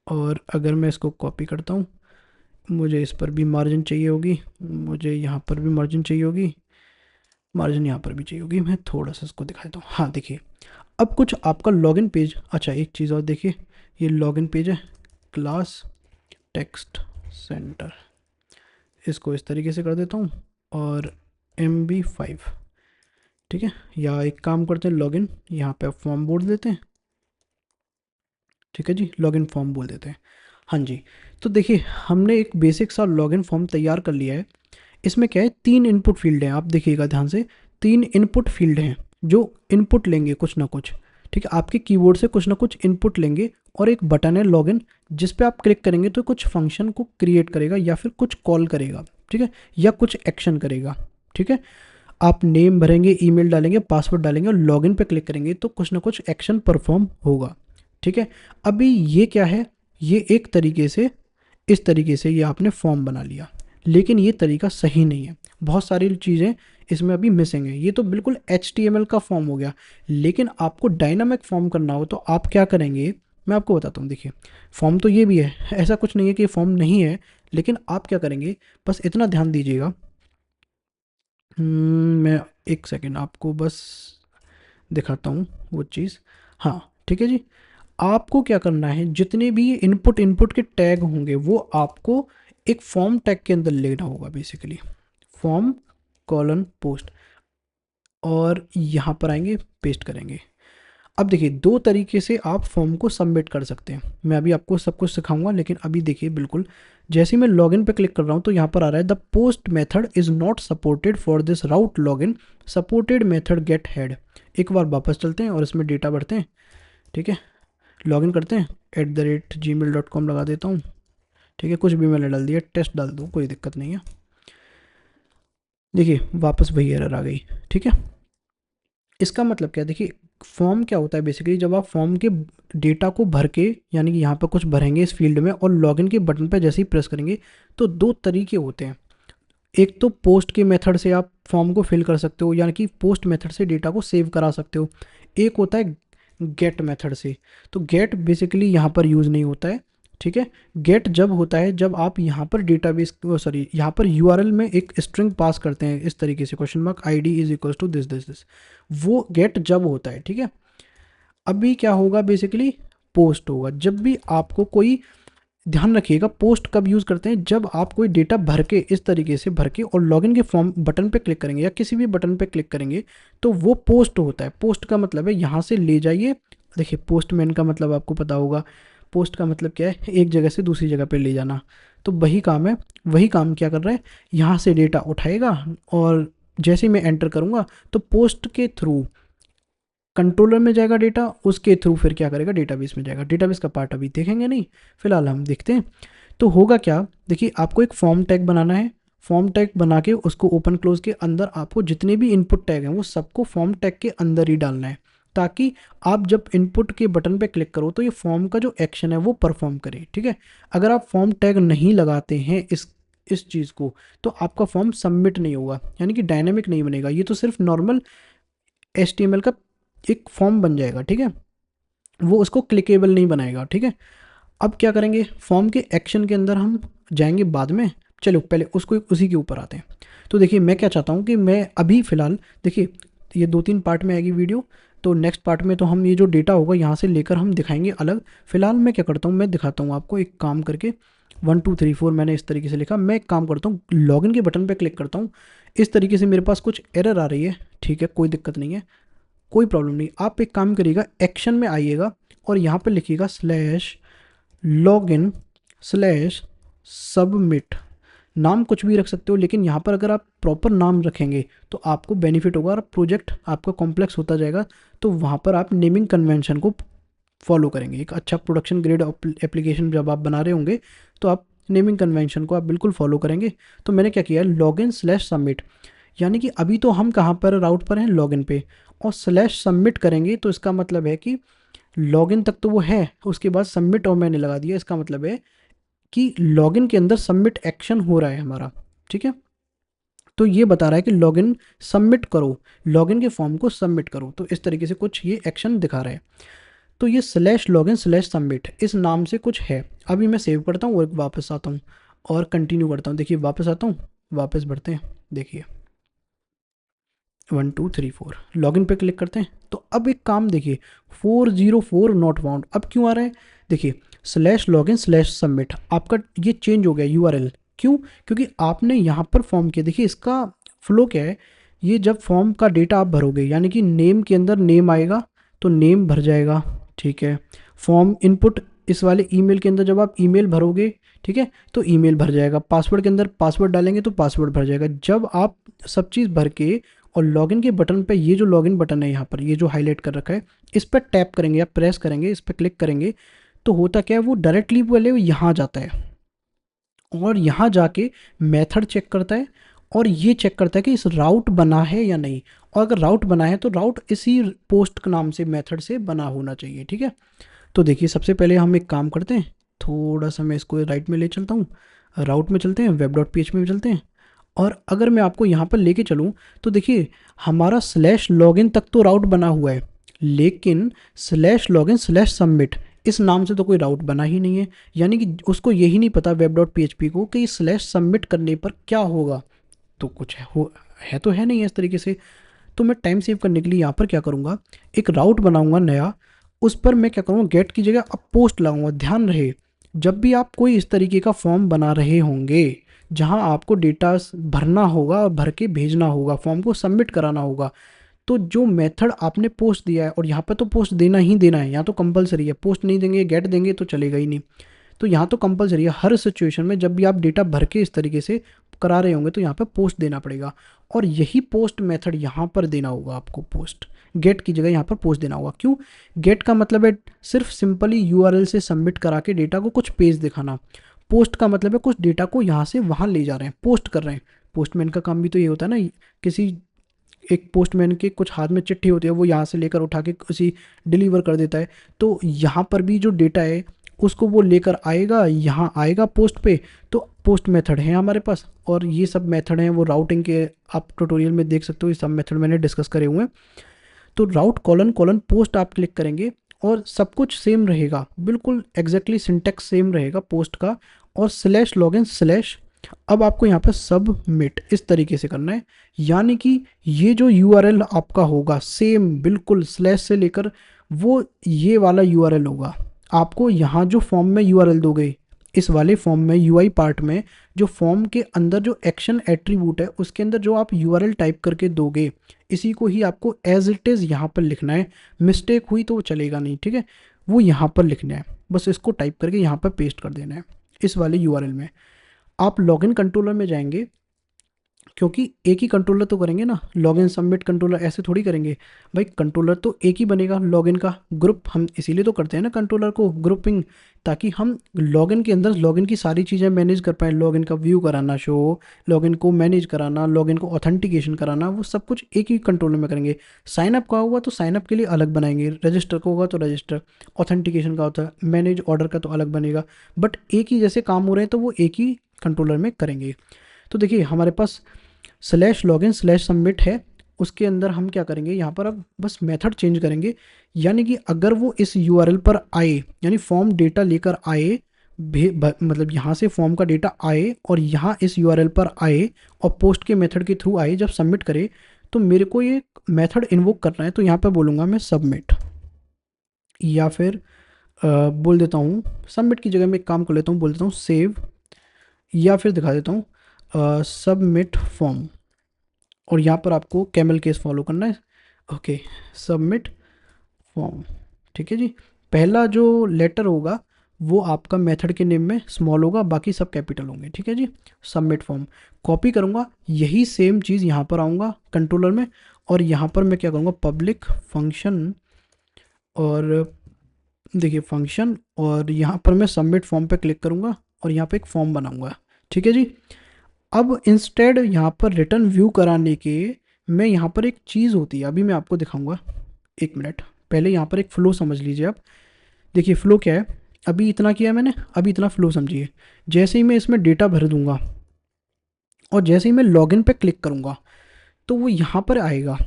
और अगर मैं इसको कॉपी करता हूँ, मुझे इस पर भी मार्जिन चाहिए होगी, मुझे यहाँ पर भी मार्जिन चाहिए होगी, मार्जिन यहाँ पर भी चाहिए होगी। मैं थोड़ा सा इसको दिखा देता हूँ। हाँ देखिए अब कुछ आपका लॉगिन पेज, अच्छा एक चीज़ और देखिए, ये लॉगिन पेज है, क्लास टेक्स्ट सेंटर, इसको इस तरीके से कर देता हूँ, और MB5, ठीक है। या एक काम करते हैं, लॉगिन यहाँ पे फॉर्म बोल देते हैं, ठीक है जी, लॉगिन फॉर्म बोल देते हैं। हाँ जी, तो देखिए हमने एक बेसिक सा लॉगिन फॉर्म तैयार कर लिया है। इसमें क्या है, 3 इनपुट फील्ड हैं, आप देखिएगा ध्यान से, 3 इनपुट फील्ड हैं जो इनपुट लेंगे कुछ ना कुछ, ठीक है। आपके कीबोर्ड से कुछ ना कुछ इनपुट लेंगे, और एक बटन है लॉगिन, जिस पे आप क्लिक करेंगे तो कुछ फंक्शन को क्रिएट करेगा या फिर कुछ कॉल करेगा, ठीक है, या कुछ एक्शन करेगा, ठीक है। आप नेम भरेंगे, ईमेल डालेंगे, पासवर्ड डालेंगे और लॉगिन पे क्लिक करेंगे तो कुछ ना कुछ एक्शन परफॉर्म होगा, ठीक है। अभी ये क्या है, ये एक तरीके से इस तरीके से ये आपने फॉर्म बना लिया, लेकिन ये तरीका सही नहीं है, बहुत सारी चीज़ें इसमें अभी मिसिंग है। ये तो बिल्कुल HTML का फॉर्म हो गया, लेकिन आपको डायनामिक फॉर्म करना हो तो आप क्या करेंगे, मैं आपको बताता हूँ। देखिए फॉर्म तो ये भी है, ऐसा कुछ नहीं है कि फॉर्म नहीं है, लेकिन आप क्या करेंगे, बस इतना ध्यान दीजिएगा। मैं एक सेकेंड आपको बस दिखाता हूँ वो चीज़। हाँ ठीक है जी, आपको क्या करना है, जितने भी इनपुट इनपुट के टैग होंगे वो आपको एक फॉर्म टैग के अंदर लेना होगा, बेसिकली फॉर्म कॉलन पोस्ट, और यहाँ पर आएंगे पेस्ट करेंगे। अब देखिए दो तरीके से आप फॉर्म को सबमिट कर सकते हैं, मैं अभी आपको सब कुछ सिखाऊंगा, लेकिन अभी देखिए बिल्कुल जैसे ही मैं लॉगिन पे क्लिक कर रहा हूँ तो यहाँ पर आ रहा है the post method is not supported for this route login, supported method gate head. एक बार वापस चलते हैं और इसमें डेटा भरते हैं, ठीक है, लॉगिन करते हैं, @gmail.com लगा देता हूँ, ठीक है, कुछ भी मैंने डाल दिया, टेस्ट डाल दूँ, कोई दिक्कत नहीं है। देखिए वापस वही एरर आ गई, ठीक है। इसका मतलब क्या है, देखिए फॉर्म क्या होता है, बेसिकली जब आप फॉर्म के डेटा को भर के, यानी कि यहाँ पर कुछ भरेंगे इस फील्ड में और लॉगिन के बटन पर जैसे ही प्रेस करेंगे तो दो तरीके होते हैं। एक तो पोस्ट के मेथड से आप फॉर्म को फिल कर सकते हो, यानी कि पोस्ट मेथड से डेटा को सेव करा सकते हो। एक होता है गेट मेथड से, तो गेट बेसिकली यहाँ पर यूज़ नहीं होता है, ठीक है। गेट जब होता है जब आप यहाँ पर डेटाबेस, सॉरी यहाँ पर यूआरएल में एक स्ट्रिंग पास करते हैं इस तरीके से, $ID is equal to this this this, वो गेट जब होता है, ठीक है। अभी क्या होगा, बेसिकली पोस्ट होगा जब भी आपको कोई, ध्यान रखिएगा पोस्ट कब यूज़ करते हैं, जब आप कोई डेटा भर के इस तरीके से भर के और लॉगिन के फॉर्म बटन पे क्लिक करेंगे या किसी भी बटन पे क्लिक करेंगे तो वो पोस्ट होता है। पोस्ट का मतलब है यहाँ से ले जाइए, देखिए पोस्टमैन का मतलब आपको पता होगा, पोस्ट का मतलब क्या है, एक जगह से दूसरी जगह पे ले जाना, तो वही काम है। वही काम क्या कर रहा है, यहाँ से डेटा उठाएगा और जैसे ही मैं एंटर करूँगा तो पोस्ट के थ्रू कंट्रोलर में जाएगा डेटा, उसके थ्रू फिर क्या करेगा, डेटाबेस में जाएगा। डेटाबेस का पार्ट अभी देखेंगे नहीं, फिलहाल हम देखते हैं। तो होगा क्या, देखिए आपको एक फॉर्म टैग बनाना है, फॉर्म टैग बना के उसको ओपन क्लोज के अंदर आपको जितने भी इनपुट टैग हैं वो सबको फॉर्म टैग के अंदर ही डालना है, ताकि आप जब इनपुट के बटन पे क्लिक करो तो ये फॉर्म का जो एक्शन है वो परफॉर्म करे, ठीक है। अगर आप फॉर्म टैग नहीं लगाते हैं इस चीज़ को तो आपका फॉर्म सबमिट नहीं होगा, यानी कि डायनेमिक नहीं बनेगा, ये तो सिर्फ नॉर्मल HTML का एक फॉर्म बन जाएगा, ठीक है, वो उसको क्लिकेबल नहीं बनाएगा, ठीक है। अब क्या करेंगे, फॉर्म के एक्शन के अंदर हम जाएंगे बाद में, चलो पहले उसको उसी के ऊपर आते हैं। तो देखिए मैं क्या चाहता हूँ कि मैं अभी फ़िलहाल, देखिए ये 2-3 पार्ट में आएगी वीडियो, तो नेक्स्ट पार्ट में तो हम ये जो डेटा होगा यहाँ से लेकर हम दिखाएंगे अलग। फ़िलहाल मैं क्या करता हूँ, मैं दिखाता हूँ आपको एक काम करके, 1 2 3 4 मैंने इस तरीके से लिखा। मैं एक काम करता हूँ, लॉगिन के बटन पर क्लिक करता हूँ, इस तरीके से मेरे पास कुछ एरर आ रही है, ठीक है, कोई दिक्कत नहीं है, कोई प्रॉब्लम नहीं। आप एक काम करिएगा, एक्शन में आइएगा और यहाँ पर लिखिएगा /login/submit, नाम कुछ भी रख सकते हो, लेकिन यहाँ पर अगर आप प्रॉपर नाम रखेंगे तो आपको बेनिफिट होगा और प्रोजेक्ट आपका कॉम्प्लेक्स होता जाएगा, तो वहाँ पर आप नेमिंग कन्वेंशन को फॉलो करेंगे। एक अच्छा प्रोडक्शन ग्रेड एप्लीकेशन जब आप बना रहे होंगे तो आप नेमिंग कन्वेंशन को आप बिल्कुल फॉलो करेंगे। तो मैंने क्या किया, login/submit, यानी कि अभी तो हम कहाँ पर राउट पर हैं, लॉगिन पे, और /submit करेंगे तो इसका मतलब है कि लॉगिन तक तो वो है, उसके बाद सबमिट और मैंने लगा दिया, इसका मतलब है कि लॉगिन के अंदर सबमिट एक्शन हो रहा है हमारा, ठीक है। तो ये बता रहा है कि लॉगिन सबमिट करो, लॉगिन के फॉर्म को सबमिट करो, तो इस तरीके से कुछ ये एक्शन दिखा रहा है। तो ये /login/submit इस नाम से कुछ है। अभी मैं सेव करता हूँ और वापस आता हूँ और कंटिन्यू करता हूँ। देखिए वापस आता हूँ, वापस बढ़ते हैं, देखिए 1 2 3 4 लॉगिन पे क्लिक करते हैं। तो अब एक काम देखिए, 404 नॉट फाउंड, अब क्यों आ रहा है, देखिए /login/submit आपका ये चेंज हो गया URL, क्यों, क्योंकि आपने यहाँ पर फॉर्म किया। देखिए इसका फ्लो क्या है, ये जब फॉर्म का डेटा आप भरोगे, यानी कि नेम के अंदर नेम आएगा तो नेम भर जाएगा, ठीक है। फॉर्म इनपुट इस वाले ईमेल के अंदर जब आप ईमेल भरोगे, ठीक है, तो ईमेल भर जाएगा। पासवर्ड के अंदर पासवर्ड डालेंगे तो पासवर्ड भर जाएगा। जब आप सब चीज़ भर के और लॉगिन के बटन पे, ये जो लॉगिन बटन है यहाँ पर, ये जो हाईलाइट कर रखा है, इस पर टैप करेंगे या प्रेस करेंगे, इस पर क्लिक करेंगे, तो होता क्या है, वो डायरेक्टली पहले यहाँ जाता है और यहाँ जाके मेथड चेक करता है और ये चेक करता है कि इस राउट बना है या नहीं, और अगर राउट बना है तो राउट इसी पोस्ट के नाम से मेथड से बना होना चाहिए, ठीक है। तो देखिए सबसे पहले हम एक काम करते हैं, थोड़ा सा मैं इसको राइट में ले चलता हूँ, राउट में चलते हैं, web dot P H P में चलते हैं। और अगर मैं आपको यहाँ पर लेके चलूँ तो देखिए हमारा स्लैश लॉगिन तक तो राउट बना हुआ है, लेकिन स्लैश लॉगिन स्लैश सबमिट इस नाम से तो कोई राउट बना ही नहीं है। यानी कि उसको यही नहीं पता web dot P H P को कि स्लैश सबमिट करने पर क्या होगा। तो कुछ है तो है नहीं है इस तरीके से। तो मैं टाइम सेव करने के लिए यहाँ पर क्या करूँगा, एक राउट बनाऊँगा नया, उस पर मैं क्या करूँगा, गेट की जगह अब पोस्ट लगाऊंगा। ध्यान रहे, जब भी आप कोई इस तरीके का फॉर्म बना रहे होंगे जहां आपको डेटा भरना होगा और भर के भेजना होगा, फॉर्म को सबमिट कराना होगा, तो जो मेथड आपने पोस्ट दिया है, और यहाँ पर तो पोस्ट देना ही देना है, यहाँ तो कंपलसरी है, पोस्ट नहीं देंगे गेट देंगे तो चलेगा ही नहीं। तो यहाँ तो कंपलसरी है, हर सिचुएशन में जब भी आप डेटा भर के इस तरीके से करा रहे होंगे तो यहाँ पर पोस्ट देना पड़ेगा। और यही पोस्ट मेथड यहाँ पर देना होगा आपको, पोस्ट गेट की जगह यहाँ पर पोस्ट देना होगा। क्यों? गेट का मतलब है सिर्फ सिंपली यूआरएल से सबमिट करा के डेटा को कुछ पेज दिखाना। पोस्ट का मतलब है कुछ डेटा को यहाँ से वहाँ ले जा रहे हैं, पोस्ट कर रहे हैं। पोस्टमैन का काम भी तो ये होता है ना, किसी एक पोस्टमैन के कुछ हाथ में चिट्ठी होती है, वो यहाँ से लेकर उठा के उसी डिलीवर कर देता है। तो यहाँ पर भी जो डेटा है उसको वो लेकर आएगा, यहाँ आएगा पोस्ट पे। तो पोस्ट मेथड है हमारे पास, और ये सब मेथड हैं वो राउटिंग के आप ट्यूटोरियल में देख सकते हो, ये सब मेथड मैंने डिस्कस करे हुए हैं। तो राउट कॉलन कॉलन पोस्ट आप क्लिक करेंगे और सब कुछ सेम रहेगा, बिल्कुल एग्जैक्टली सिंटेक्स सेम रहेगा पोस्ट का। और स्लैश लॉगिन स्लैश, अब आपको यहाँ पर सबमिट इस तरीके से करना है। यानी कि ये जो यूआरएल आपका होगा सेम बिल्कुल स्लैश से लेकर वो ये वाला यूआरएल होगा। आपको यहाँ जो फॉर्म में यूआरएल दोगे, इस वाले फॉर्म में यूआई पार्ट में जो फॉर्म के अंदर जो एक्शन एट्रीब्यूट है उसके अंदर जो आप यूआरएल टाइप करके दोगे, इसी को ही आपको एज इट इज़ यहाँ पर लिखना है। मिस्टेक हुई तो वो चलेगा नहीं, ठीक है, वो यहाँ पर लिखना है, बस इसको टाइप करके यहाँ पर पेस्ट कर देना है इस वाले यूआरएल में। आप लॉगिन कंट्रोलर में जाएंगे, क्योंकि एक ही कंट्रोलर तो करेंगे ना, लॉगिन सबमिट कंट्रोलर ऐसे थोड़ी करेंगे भाई, कंट्रोलर तो एक ही बनेगा लॉगिन का। ग्रुप हम इसीलिए तो करते हैं ना कंट्रोलर को, ग्रुपिंग, ताकि हम लॉगिन के अंदर लॉगिन की सारी चीज़ें मैनेज कर पाएँ। लॉगिन का व्यू कराना, शो, लॉगिन को मैनेज कराना, लॉगिन को ऑथेंटिकेशन कराना, वो सब कुछ एक ही कंट्रोलर में करेंगे। साइनअप का होगा तो साइनअप के लिए अलग बनाएंगे, रजिस्टर का होगा तो रजिस्टर, ऑथेंटिकेशन का होता है, मैनेज ऑर्डर का तो अलग बनेगा। बट एक ही जैसे काम हो रहे हैं तो वो एक ही कंट्रोलर में करेंगे। तो देखिए हमारे पास स्लैश लॉगिन स्लैश सबमिट है, उसके अंदर हम क्या करेंगे, यहाँ पर अब बस मेथड चेंज करेंगे। यानी कि अगर वो इस यूआरएल पर आए, यानी फॉर्म डेटा लेकर आए, मतलब यहाँ से फॉर्म का डेटा आए और यहाँ इस यूआरएल पर आए और पोस्ट के मेथड के थ्रू आए, जब सबमिट करे तो मेरे को ये मेथड इन्वोक करना है। तो यहाँ पर बोलूँगा मैं सबमिट, या फिर बोल देता हूँ सबमिट की जगह मैं एक काम कर लेता हूँ, बोल देता हूँ सेव, या फिर दिखा देता हूँ सबमिट फॉर्म। और यहाँ पर आपको कैमल केस फॉलो करना है। ओके, सबमिट फॉर्म, ठीक है जी। पहला जो लेटर होगा वो आपका मेथड के नेम में स्मॉल होगा, बाकी सब कैपिटल होंगे, ठीक है जी। सबमिट फॉर्म कॉपी करूँगा, यही सेम चीज़ यहाँ पर आऊँगा कंट्रोलर में, और यहाँ पर मैं क्या करूँगा, पब्लिक फंक्शन, और देखिए फंक्शन, और यहाँ पर मैं सबमिट फॉर्म पे क्लिक करूँगा और यहाँ पे एक फॉर्म बनाऊँगा, ठीक है जी। अब इंस्टेड यहाँ पर रिटर्न व्यू कराने के, मैं यहाँ पर एक चीज़ होती है, अभी मैं आपको दिखाऊंगा, एक मिनट पहले यहाँ पर एक फ़्लो समझ लीजिए आप। देखिए फ़्लो क्या है, अभी इतना किया मैंने, अभी इतना फ़्लो समझिए। जैसे ही मैं इसमें डेटा भर दूंगा और जैसे ही मैं लॉगिन पे क्लिक करूँगा तो वो यहाँ पर आएगा।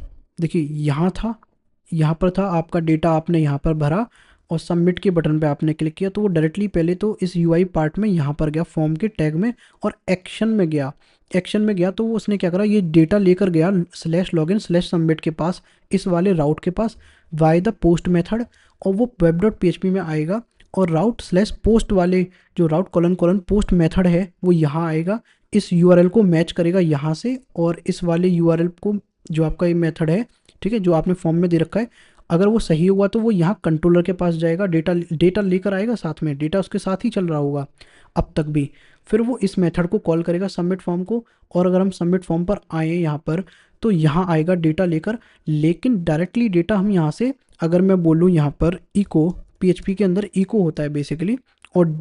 देखिए यहाँ था, यहाँ पर था आपका डेटा, आपने यहाँ पर भरा और सबमिट के बटन पे आपने क्लिक किया तो वो डायरेक्टली पहले तो इस यूआई पार्ट में यहाँ पर गया, फॉर्म के टैग में, और एक्शन में गया। एक्शन में गया तो वो उसने क्या करा, ये डेटा लेकर गया स्लैश लॉगिन स्लैश सबमिट के पास, इस वाले राउट के पास, वाई द पोस्ट मेथड, और वो web dot P H P में आएगा। और राउट स्लैश पोस्ट वाले जो राउट कॉलन कॉलन पोस्ट मेथड है वो यहाँ आएगा, इस यूआरएल को मैच करेगा यहाँ से, और इस वाले यूआरएल को जो आपका ये मेथड है, ठीक है, जो आपने फॉर्म में दे रखा है, अगर वो सही हुआ तो वो यहाँ कंट्रोलर के पास जाएगा, डेटा लेकर आएगा, साथ में डेटा उसके साथ ही चल रहा होगा अब तक भी। फिर वो इस मेथड को कॉल करेगा सबमिट फॉर्म को, और अगर हम सबमिट फॉर्म पर आए यहाँ पर तो यहाँ आएगा डेटा लेकर, लेकिन डायरेक्टली डेटा हम यहाँ से, अगर मैं बोलूँ यहाँ पर इको, पीएचपी के अंदर इको होता है बेसिकली, और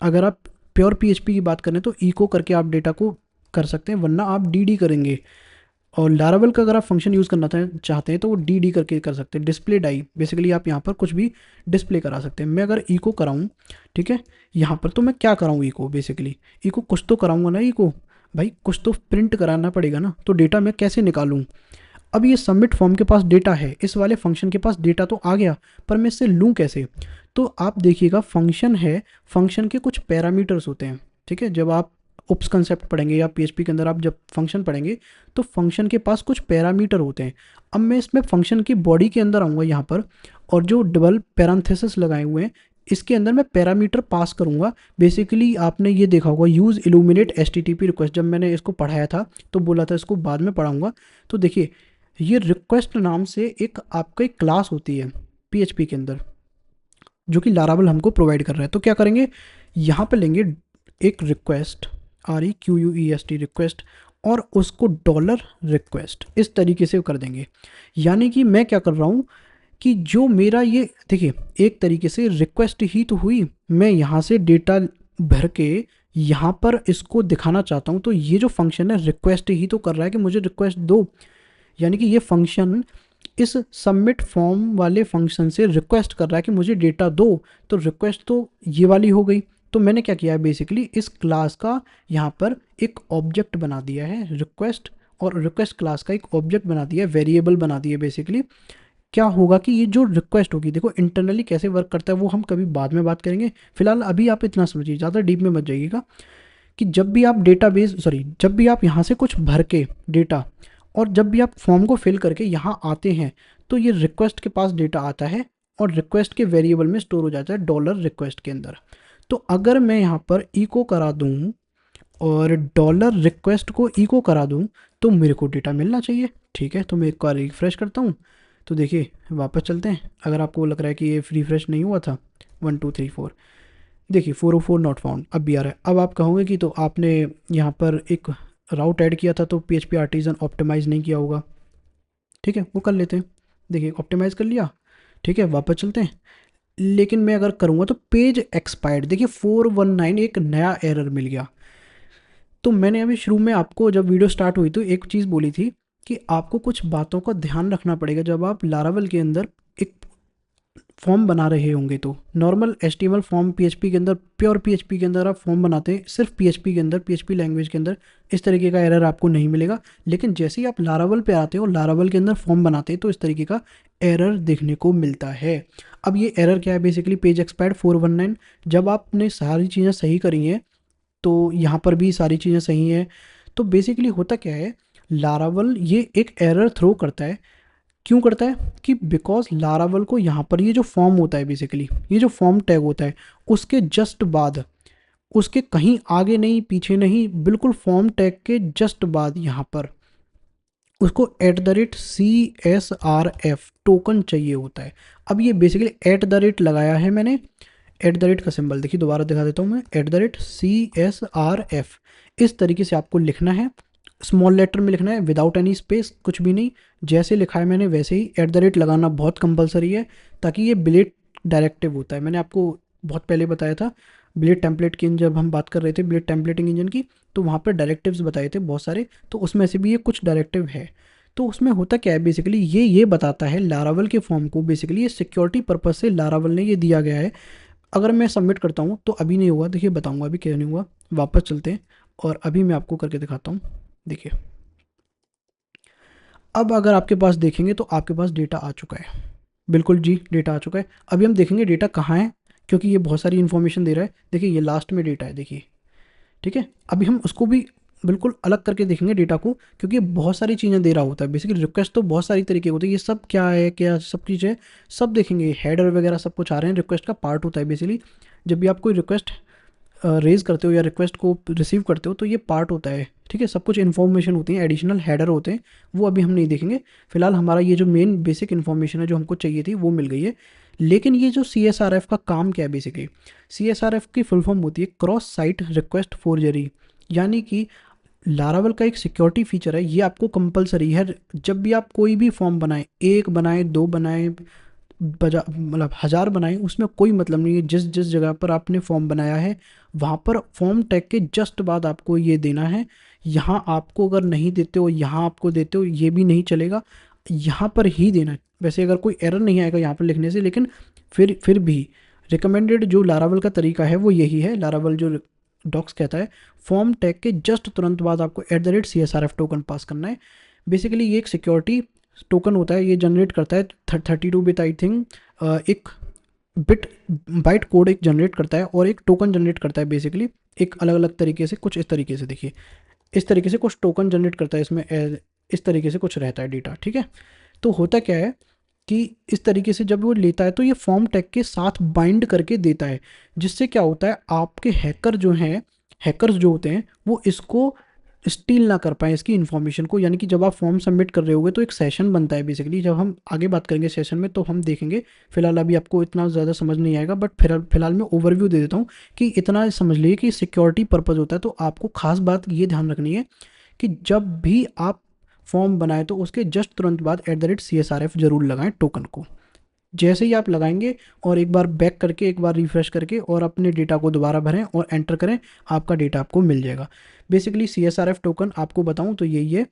अगर आप प्योर पीएचपी की बात करें तो इको करके आप डेटा को कर सकते हैं, वरना आप डीडी करेंगे। और लारावल का अगर आप फंक्शन यूज़ करना चाहते हैं तो वो डी करके कर सकते हैं, डिस्प्ले डाई। बेसिकली आप यहाँ पर कुछ भी डिस्प्ले करा सकते हैं। मैं अगर इको कराऊँ, ठीक है, यहाँ पर तो मैं क्या कराऊँ, इको बेसिकली इको कुछ तो कराऊंगा ना, इको भाई कुछ तो प्रिंट कराना पड़ेगा ना, तो डेटा मैं कैसे निकालूँ। अब ये सबमिट फॉर्म के पास डेटा है, इस वाले फंक्शन के पास डेटा तो आ गया, पर मैं इससे लूँ कैसे। तो आप देखिएगा फंक्शन है, फंक्शन के कुछ पैरामीटर्स होते हैं, ठीक है। जब आप उप्स कंसेप्ट पढ़ेंगे या पीएचपी के अंदर आप जब फंक्शन पढ़ेंगे तो फंक्शन के पास कुछ पैरामीटर होते हैं। अब मैं इसमें फंक्शन की बॉडी के अंदर आऊँगा यहाँ पर, और जो डबल पैरेंथेसिस लगाए हुए हैं इसके अंदर मैं पैरामीटर पास करूँगा। बेसिकली आपने ये देखा होगा यूज़ इल्यूमिनेट एचटीटीपी रिक्वेस्ट, जब मैंने इसको पढ़ाया था तो बोला था इसको बाद में पढ़ाऊँगा। तो देखिए ये रिक्वेस्ट नाम से एक आपका एक क्लास होती है पीएचपी के अंदर, जो कि लारावल हमको प्रोवाइड कर रहा है। तो क्या करेंगे, यहाँ पे लेंगे एक रिक्वेस्ट, REQUEST रिक्वेस्ट, और उसको डॉलर रिक्वेस्ट इस तरीके से कर देंगे। यानी कि मैं क्या कर रहा हूँ कि जो मेरा ये देखिए एक तरीके से रिक्वेस्ट ही तो हुई, मैं यहाँ से डेटा भर के यहाँ पर इसको दिखाना चाहता हूँ, तो ये जो फंक्शन है रिक्वेस्ट ही तो कर रहा है कि मुझे रिक्वेस्ट दो। यानी कि ये फंक्शन इस सबमिट फॉर्म वाले फंक्शन से रिक्वेस्ट कर रहा है कि मुझे डेटा दो, तो रिक्वेस्ट तो ये वाली हो गई। तो मैंने क्या किया है, बेसिकली इस क्लास का यहाँ पर एक ऑब्जेक्ट बना दिया है रिक्वेस्ट, और रिक्वेस्ट क्लास का एक ऑब्जेक्ट बना दिया है, वेरिएबल बना दिया है। बेसिकली क्या होगा कि ये जो रिक्वेस्ट होगी, देखो इंटरनली कैसे वर्क करता है वो हम कभी बाद में बात करेंगे, फिलहाल अभी आप इतना समझिए, ज़्यादा डीप में मत जाइएगा। कि जब भी आप जब भी आप यहाँ से कुछ भर के डेटा, और जब भी आप फॉर्म को फिल करके यहाँ आते हैं, तो ये रिक्वेस्ट के पास डेटा आता है और रिक्वेस्ट के वेरिएबल में स्टोर हो जाता है डॉलर रिक्वेस्ट के अंदर। तो अगर मैं यहाँ पर इको करा दूँ और डॉलर रिक्वेस्ट को इको करा दूँ तो मेरे को डेटा मिलना चाहिए, ठीक है। तो मैं एक बार रिफ्रेश करता हूँ, तो देखिए वापस चलते हैं। अगर आपको लग रहा है कि ये रिफ्रेश नहीं हुआ था, 1 2 3 4, देखिए 404 नॉट फाउंड अब भी आ रहा है। अब आप कहोगे कि तो आपने यहाँ पर एक राउट ऐड किया था तो PHP आर्टिजन ऑप्टिमाइज़ नहीं किया होगा, ठीक है, वो कर लेते हैं। देखिए ऑप्टिमाइज़ कर लिया, ठीक है, वापस चलते हैं। लेकिन मैं अगर करूँगा तो पेज एक्सपायर्ड, देखिए 419 एक नया एरर मिल गया। तो मैंने अभी शुरू में आपको जब वीडियो स्टार्ट हुई तो एक चीज़ बोली थी कि आपको कुछ बातों का ध्यान रखना पड़ेगा जब आप लारावल के अंदर एक फॉर्म बना रहे होंगे। तो नॉर्मल HTML फॉर्म PHP के अंदर, प्योर PHP के अंदर आप फॉर्म बनाते हैं, सिर्फ PHP के अंदर, PHP लैंग्वेज के अंदर इस तरीके का एरर आपको नहीं मिलेगा। लेकिन जैसे ही आप लारावल पे आते हो, लारावल के अंदर फॉर्म बनाते हैं, तो इस तरीके का एरर देखने को मिलता है। अब ये एरर क्या है, बेसिकली पेज एक्सपायर्ड 419। जब आपने सारी चीज़ें सही करी हैं तो यहाँ पर भी सारी चीज़ें सही हैं। तो बेसिकली होता क्या है, लारावल ये एक एरर थ्रो करता है। क्यों करता है कि बिकॉज लारावल को यहाँ पर ये जो फॉर्म होता है, बेसिकली ये जो फॉर्म टैग होता है, उसके जस्ट बाद, उसके कहीं आगे नहीं पीछे नहीं, बिल्कुल फॉर्म टैग के जस्ट बाद यहाँ पर उसको @CSRF टोकन चाहिए होता है। अब ये बेसिकली @ लगाया है मैंने, @ का सिंबल देखिए, दोबारा दिखा देता हूँ मैं, @CSRF इस तरीके से आपको लिखना है, स्मॉल लेटर में लिखना है, विदाउट एनी स्पेस, कुछ भी नहीं, जैसे लिखा है मैंने वैसे ही। @ लगाना बहुत कंपलसरी है, ताकि ये बिलेट डायरेक्टिव होता है। मैंने आपको बहुत पहले बताया था बिलेट टेम्पलेट की, जब हम बात कर रहे थे बिलेट टेम्पलेटिंग इंजन की, तो वहाँ पर डायरेक्टिव्स बताए थे बहुत सारे, तो उसमें से भी ये कुछ डायरेक्टिव है। तो उसमें होता क्या है, बेसिकली ये बताता है लारावल के फॉर्म को, बेसिकली ये सिक्योरिटी पर्पस से लारावल ने ये दिया गया है। अगर मैं सबमिट करता हूँ तो अभी नहीं हुआ, देखिए बताऊँगा अभी क्या नहीं हुआ। वापस चलते हैं और अभी मैं आपको करके दिखाता हूँ। देखिए अब अगर आपके पास देखेंगे तो आपके पास डेटा आ चुका है, बिल्कुल जी डेटा आ चुका है। अभी हम देखेंगे डेटा कहाँ है, क्योंकि ये बहुत सारी इन्फॉर्मेशन दे रहा है। देखिए ये लास्ट में डेटा है, देखिए, ठीक है। अभी हम उसको भी बिल्कुल अलग करके देखेंगे डेटा को, क्योंकि बहुत सारी चीज़ें दे रहा होता है। बेसिकली रिक्वेस्ट तो बहुत सारी तरीके होती है, ये सब क्या है, क्या सब चीज़ें सब देखेंगे, हेडर वगैरह सब कुछ आ रहे हैं, रिक्वेस्ट का पार्ट होता है। बेसिकली जब भी आप कोई रिक्वेस्ट रेज करते हो या रिक्वेस्ट को रिसीव करते हो तो ये पार्ट होता है, ठीक है। सब कुछ इन्फॉर्मेशन होती है, एडिशनल हेडर होते हैं, वो अभी हम नहीं देखेंगे। फिलहाल हमारा ये जो मेन बेसिक इन्फॉर्मेशन है जो हमको चाहिए थी वो मिल गई है। लेकिन ये जो CSRF का काम क्या है, बेसिकली CSRF की फुल फॉर्म होती है क्रॉस साइट रिक्वेस्ट फोर्जरी। यानी कि लारावल का एक सिक्योरिटी फीचर है, ये आपको कंपलसरी है। जब भी आप कोई भी फॉर्म बनाएं, 1 बनाएं, 2 बनाएं, मतलब 1000 बनाएं, उसमें कोई मतलब नहीं है। जिस जिस जगह पर आपने फॉर्म बनाया है वहाँ पर फॉर्म टैग के जस्ट बाद आपको ये देना है, यहाँ आपको अगर नहीं देते हो, यहाँ आपको देते हो, ये भी नहीं चलेगा, यहाँ पर ही देना है। वैसे अगर कोई एरर नहीं आएगा यहाँ पर लिखने से, लेकिन फिर भी रिकमेंडेड जो लारावल का तरीका है वो यही है। लारावल जो डॉक्स कहता है, फॉर्म टैग के जस्ट तुरंत बाद आपको @CSRF टोकन पास करना है। बेसिकली ये एक सिक्योरिटी टोकन होता है, ये जनरेट करता है 32 बिट आई थिंक, एक बिट बाइट कोड एक जनरेट करता है और एक टोकन जनरेट करता है। बेसिकली एक अलग अलग तरीके से, कुछ इस तरीके से देखिए, इस तरीके से कुछ टोकन जनरेट करता है इसमें, इस तरीके से कुछ रहता है डेटा, ठीक है। तो होता क्या है कि इस तरीके से जब वो लेता है तो ये फॉर्म टैग के साथ बाइंड करके देता है, जिससे क्या होता है, आपके हैकर्स जो होते हैं वो इसको स्टील ना कर पाए, इसकी इन्फॉर्मेशन को। यानी कि जब आप फॉर्म सबमिट कर रहे होगे तो एक सेशन बनता है बेसिकली, जब हम आगे बात करेंगे सेशन में तो हम देखेंगे। फिलहाल अभी आपको इतना ज़्यादा समझ नहीं आएगा, बट फिलहाल मैं ओवरव्यू दे देता हूँ कि इतना समझ लीजिए कि सिक्योरिटी पर्पज़ होता है। तो आपको खास बात ये ध्यान रखनी है कि जब भी आप फॉर्म बनाए तो उसके जस्ट तुरंत बाद @CSRF जरूर लगाएं टोकन को। जैसे ही आप लगाएंगे और एक बार बैक करके, एक बार रिफ्रेश करके और अपने डेटा को दोबारा भरें और एंटर करें, आपका डेटा आपको मिल जाएगा। बेसिकली CSRF टोकन आपको बताऊं तो यही है,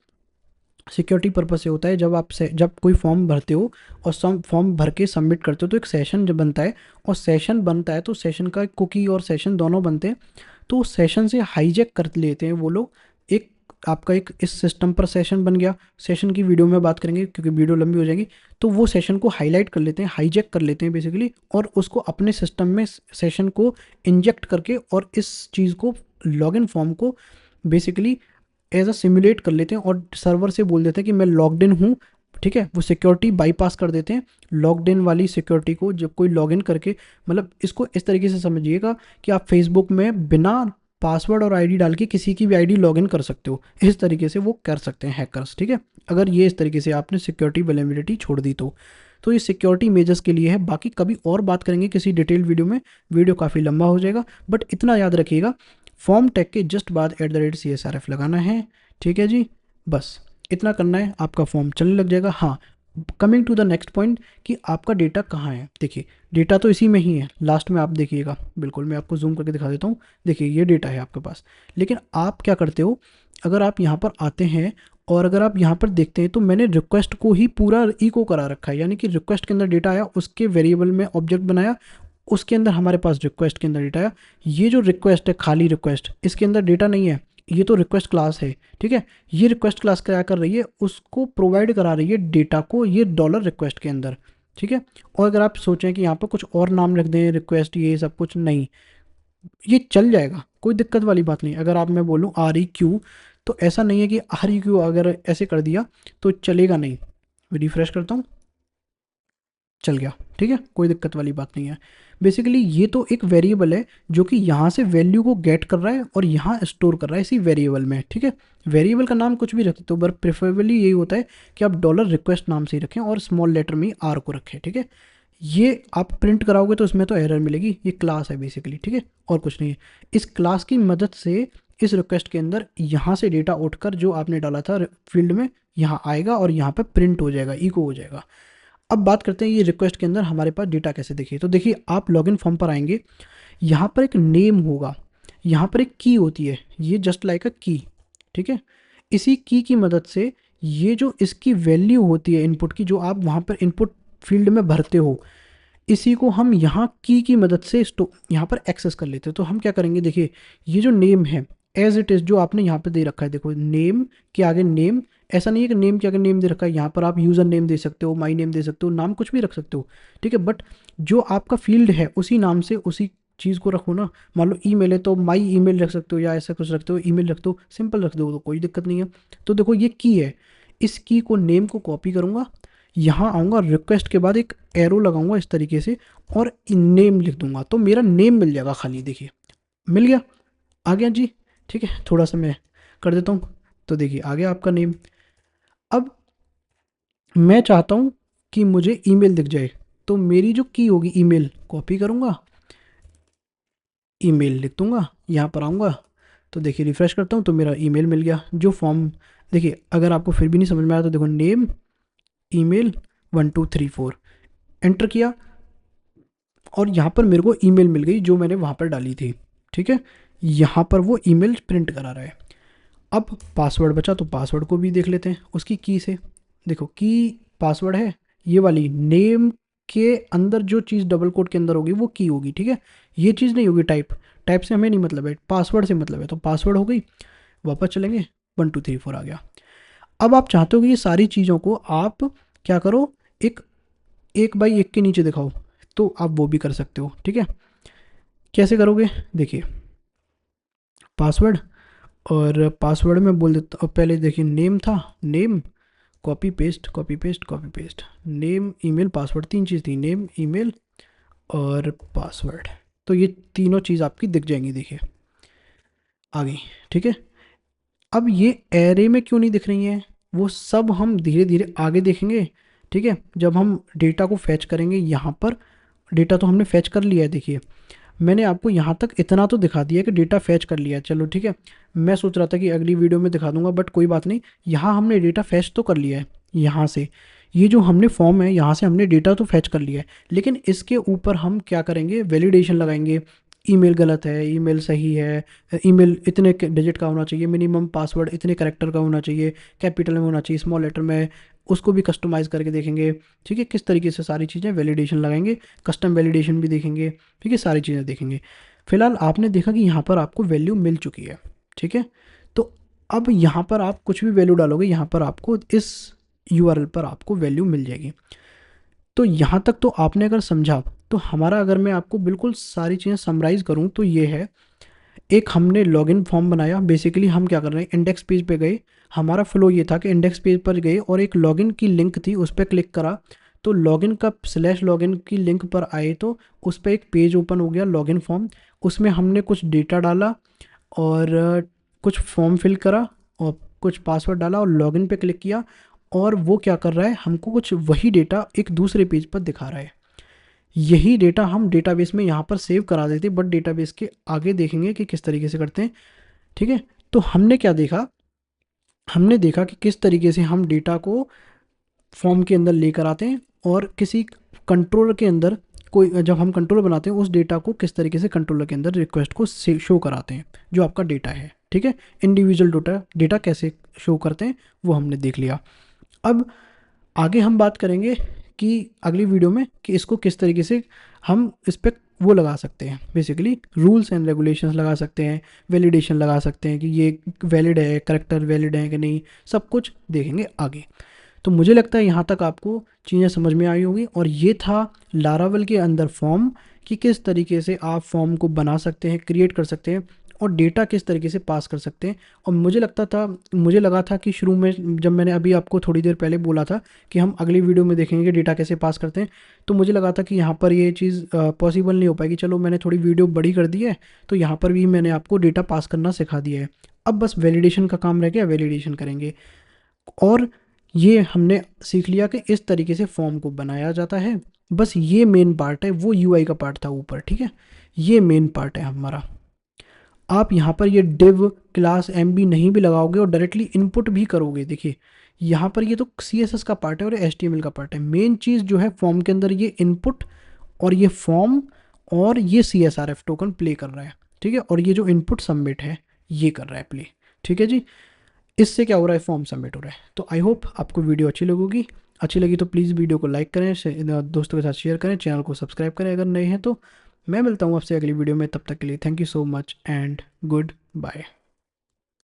सिक्योरिटी पर्पज से होता है। जब कोई फॉर्म भरते हो और फॉर्म भर के सबमिट करते हो तो एक सेशन जब बनता है, और सेशन बनता है तो सेशन का कुकी और सेशन दोनों बनते हैं। तो उस सेशन से हाईजैक कर लेते हैं वो लोग, एक आपका एक इस सिस्टम पर सेशन बन गया। सेशन की वीडियो में बात करेंगे क्योंकि वीडियो लंबी हो जाएगी। तो वो सेशन को हाईलाइट कर लेते हैं, हाईजैक कर लेते हैं बेसिकली, और उसको अपने सिस्टम में सेशन को इंजेक्ट करके और इस चीज़ को, लॉगिन फॉर्म को बेसिकली एज अ सिमुलेट कर लेते हैं और सर्वर से बोल देते हैं कि मैं लॉग्ड इन हूँ, ठीक है। वो सिक्योरिटी बाईपास कर देते हैं, लॉग्ड इन वाली सिक्योरिटी को। जब कोई लॉगिन करके, मतलब इसको इस तरीके से समझिएगा कि आप फेसबुक में बिना पासवर्ड और आईडी डाल के किसी की भी आईडी लॉगिन कर सकते हो, इस तरीके से वो कर सकते हैं हैकर्स, ठीक है। अगर ये इस तरीके से आपने सिक्योरिटी वेलेबिलिटी छोड़ दी तो ये सिक्योरिटी मेजर्स के लिए है। बाकी कभी और बात करेंगे किसी डिटेल वीडियो में, वीडियो काफ़ी लंबा हो जाएगा। बट इतना याद रखिएगा, फॉर्म टैग के जस्ट बाद @CSRF लगाना है, ठीक है जी। बस इतना करना है, आपका फॉर्म चलने लग जाएगा। हाँ, coming to the next point कि आपका डेटा कहाँ है। देखिए डेटा तो इसी में ही है, लास्ट में आप देखिएगा, बिल्कुल मैं आपको जूम करके दिखा देता हूँ। देखिए ये डेटा है आपके पास, लेकिन आप क्या करते हो, अगर आप यहाँ पर आते हैं और अगर आप यहाँ पर देखते हैं तो मैंने रिक्वेस्ट को ही पूरा इको करा रखा है। यानी कि रिक्वेस्ट के अंदर डेटा आया, उसके वेरिएबल में ऑब्जेक्ट बनाया, उसके अंदर हमारे पास रिक्वेस्ट के अंदर डेटा आया। ये जो रिक्वेस्ट है, खाली रिक्वेस्ट, इसके अंदर डेटा नहीं है, ये तो रिक्वेस्ट क्लास है, ठीक है। ये रिक्वेस्ट क्लास क्या कर रही है, उसको प्रोवाइड करा रही है डेटा को, ये $रिक्वेस्ट के अंदर, ठीक है। और अगर आप सोचें कि यहाँ पर कुछ और नाम रख दें, रिक्वेस्ट ये सब कुछ नहीं, ये चल जाएगा, कोई दिक्कत वाली बात नहीं। अगर आप, मैं बोलूँ REQ, तो ऐसा नहीं है कि REQ अगर ऐसे कर दिया तो चलेगा नहीं। रिफ्रेश करता हूँ, चल गया, ठीक है, कोई दिक्कत वाली बात नहीं है। बेसिकली ये तो एक वेरिएबल है जो कि यहाँ से वैल्यू को गेट कर रहा है और यहाँ स्टोर कर रहा है इसी वेरिएबल में, ठीक है। वेरिएबल का नाम कुछ भी रख सकते हो, बट प्रेफरेबली यही होता है कि आप $रिक्वेस्ट नाम से ही रखें और स्मॉल लेटर में R को रखें, ठीक है। ये आप प्रिंट कराओगे तो इसमें तो एरर मिलेगी, ये क्लास है बेसिकली, ठीक है, और कुछ नहीं है। इस क्लास की मदद से इस रिक्वेस्ट के अंदर यहाँ से डेटा उठकर जो आपने डाला था फील्ड में, यहाँ आएगा और यहाँ पर प्रिंट हो जाएगा, इको हो जाएगा। अब बात करते हैं ये रिक्वेस्ट के अंदर हमारे पास डेटा कैसे देखिए। तो देखिए आप लॉगिन फॉर्म पर आएंगे, यहाँ पर एक नेम होगा, यहाँ पर एक की होती है, ये जस्ट लाइक अ की, ठीक है। इसी की मदद से ये जो इसकी वैल्यू होती है इनपुट की, जो आप वहाँ पर इनपुट फील्ड में भरते हो, इसी को हम यहाँ की मदद से यहाँ पर एक्सेस कर लेते हैं। तो हम क्या करेंगे, देखिए ये जो नेम है एज इट इज़ जो आपने यहाँ पे दे रखा है, देखो नेम के आगे नेम, ऐसा नहीं है कि नेम के आगे नेम दे रखा है, यहाँ पर आप यूज़र नेम दे सकते हो, माई नेम दे सकते हो, नाम कुछ भी रख सकते हो, ठीक है। बट जो आपका फील्ड है उसी नाम से उसी चीज़ को रखो ना। मान लो ईमेल है तो माई ईमेल रख सकते हो, या ऐसा कुछ रखते हो, ईमेल रख दो, सिंपल रख दो, तो कोई दिक्कत नहीं है। तो देखो ये की है, इस की को, नेम को कॉपी करूँगा, यहाँ आऊँगा, रिक्वेस्ट के बाद एक एरो लगाऊंगा इस तरीके से और नेम लिख दूंगा, तो मेरा नेम मिल जाएगा खाली, देखिए मिल गया, आ गया जी, ठीक है। थोड़ा सा मैं कर देता हूँ, तो देखिए आ गया आपका नेम। अब मैं चाहता हूँ कि मुझे ईमेल दिख जाए, तो मेरी जो की होगी ईमेल, कॉपी करूँगा, ईमेल लिख दूंगा, यहाँ पर आऊँगा, तो देखिए रिफ्रेश करता हूँ तो मेरा ईमेल मिल गया। जो फॉर्म, देखिए अगर आपको फिर भी नहीं समझ में आया तो देखो नेम ईमेल 1234 एंटर किया और यहाँ पर मेरे को ईमेल मिल गई जो मैंने वहाँ पर डाली थी, ठीक है। यहाँ पर वो ईमेल प्रिंट करा रहा है। अब पासवर्ड बचा तो पासवर्ड को भी देख लेते हैं उसकी की से। देखो की पासवर्ड है ये वाली, नेम के अंदर जो चीज़ डबल कोट के अंदर होगी वो की होगी, ठीक है। ये चीज़ नहीं होगी टाइप, टाइप से हमें नहीं मतलब है, पासवर्ड से मतलब है। तो पासवर्ड हो गई, वापस चलेंगे, 1 2 3 4 आ गया। अब आप चाहते हो कि ये सारी चीज़ों को आप क्या करो, एक एक बाई एक के नीचे दिखाओ, तो आप वो भी कर सकते हो, ठीक है। कैसे करोगे, देखिए पासवर्ड, और पासवर्ड में बोल देता हूँ पहले, देखिए नेम था, name copy paste copy paste copy paste, name email password, तीन चीज़ थी, नेम ईमेल और पासवर्ड। तो ये तीनों चीज़ आपकी दिख जाएंगी, देखिए आ गई, ठीक है। अब ये एरे में क्यों नहीं दिख रही हैं, वो सब हम धीरे धीरे आगे देखेंगे, ठीक है। जब हम डेटा को फैच करेंगे यहाँ पर, डेटा तो हमने फैच कर लिया है, देखिए मैंने आपको यहाँ तक इतना तो दिखा दिया कि डेटा फैच कर लिया है, चलो ठीक है। मैं सोच रहा था कि अगली वीडियो में दिखा दूंगा, बट कोई बात नहीं, यहाँ हमने डेटा फैच तो कर लिया है। यहाँ से ये जो हमने फॉर्म है यहाँ से हमने डेटा तो फैच कर लिया है, लेकिन इसके ऊपर हम क्या करेंगे, वैलिडेशन लगाएंगे। ईमेल गलत है, ईमेल सही है, ईमेल इतने डिजिट का होना चाहिए, मिनिमम पासवर्ड इतने कैरेक्टर का होना चाहिए, कैपिटल में होना चाहिए, स्मॉल लेटर में, उसको भी कस्टमाइज़ करके देखेंगे, ठीक है। किस तरीके से सारी चीज़ें वैलिडेशन लगाएंगे, कस्टम वैलिडेशन भी देखेंगे, ठीक है, सारी चीज़ें देखेंगे। फिलहाल आपने देखा कि यहाँ पर आपको वैल्यू मिल चुकी है, ठीक है। तो अब यहाँ पर आप कुछ भी वैल्यू डालोगे, यहाँ पर आपको इस यूआरएल पर आपको वैल्यू मिल जाएगी। तो यहाँ तक तो आपने अगर समझा, तो हमारा अगर मैं आपको बिल्कुल सारी चीज़ें समराइज़ करूँ तो ये है, एक हमने लॉगिन फॉर्म बनाया। बेसिकली हम क्या कर रहे हैं, इंडेक्स पेज पे गए, हमारा फ्लो ये था कि इंडेक्स पेज पर गए और एक लॉगिन की लिंक थी उस पर क्लिक करा, तो लॉगिन का स्लैश लॉगिन की लिंक पर आए तो उस पर एक पेज ओपन हो गया, लॉगिन फॉर्म। उसमें हमने कुछ डेटा डाला और कुछ फॉर्म फिल करा और कुछ पासवर्ड डाला और लॉगिन पे क्लिक किया, और वो क्या कर रहा है, हमको कुछ वही डेटा एक दूसरे पेज पर दिखा रहा है। यही डेटा हम डेटाबेस में यहाँ पर सेव करा देते, बट डेटाबेस के आगे देखेंगे कि किस तरीके से करते हैं, ठीक है। तो हमने क्या देखा, हमने देखा कि किस तरीके से हम डेटा को फॉर्म के अंदर लेकर आते हैं, और किसी कंट्रोलर के अंदर कोई, जब हम कंट्रोलर बनाते हैं उस डेटा को किस तरीके से कंट्रोलर के अंदर रिक्वेस्ट को शो कराते हैं, जो आपका डेटा है, ठीक है। इंडिविजुअल डेटा डेटा कैसे शो करते हैं वो हमने देख लिया। अब आगे हम बात करेंगे कि अगली वीडियो में कि इसको किस तरीके से हम इस पर वो लगा सकते हैं, बेसिकली रूल्स एंड रेगुलेशंस लगा सकते हैं, वैलिडेशन लगा सकते हैं कि ये वैलिड है, करेक्टर वैलिड है कि नहीं, सब कुछ देखेंगे आगे। तो मुझे लगता है यहाँ तक आपको चीज़ें समझ में आई होंगी, और ये था लारावल के अंदर फॉर्म, कि किस तरीके से आप फॉर्म को बना सकते हैं, क्रिएट कर सकते हैं, और डेटा किस तरीके से पास कर सकते हैं। और मुझे लगा था कि शुरू में जब मैंने अभी आपको थोड़ी देर पहले बोला था कि हम अगली वीडियो में देखेंगे कि डेटा कैसे पास करते हैं, तो मुझे लगा था कि यहाँ पर ये चीज़ पॉसिबल नहीं हो पाएगी। चलो मैंने थोड़ी वीडियो बड़ी कर दी है, तो यहाँ पर भी मैंने आपको डेटा पास करना सिखा दिया है। अब बस वैलिडेशन का काम रह गया, वैलिडेशन करेंगे। और ये हमने सीख लिया कि इस तरीके से फॉर्म को बनाया जाता है। बस ये मेन पार्ट है, वो यूआई का पार्ट था ऊपर, ठीक है। ये मेन पार्ट है हमारा। आप यहाँ पर ये डिव क्लास एमबी नहीं भी लगाओगे और डायरेक्टली इनपुट भी करोगे, देखिए यहाँ पर ये तो सीएसएस का पार्ट है और एचटीएमएल का पार्ट है। मेन चीज़ जो है फॉर्म के अंदर ये इनपुट, और ये फॉर्म, और ये सीएसआरएफ टोकन प्ले कर रहा है, ठीक है। और ये जो इनपुट सबमिट है ये कर रहा है प्ले, ठीक है जी। इससे क्या हो रहा है, फॉर्म सबमिट हो रहा है। तो आई होप आपको वीडियो अच्छी लगी तो प्लीज़ वीडियो को लाइक करें, दोस्तों के साथ शेयर करें, चैनल को सब्सक्राइब करें अगर नए हैं तो। मैं मिलता हूँ आपसे अगली वीडियो में, तब तक के लिए thank you so much and good bye.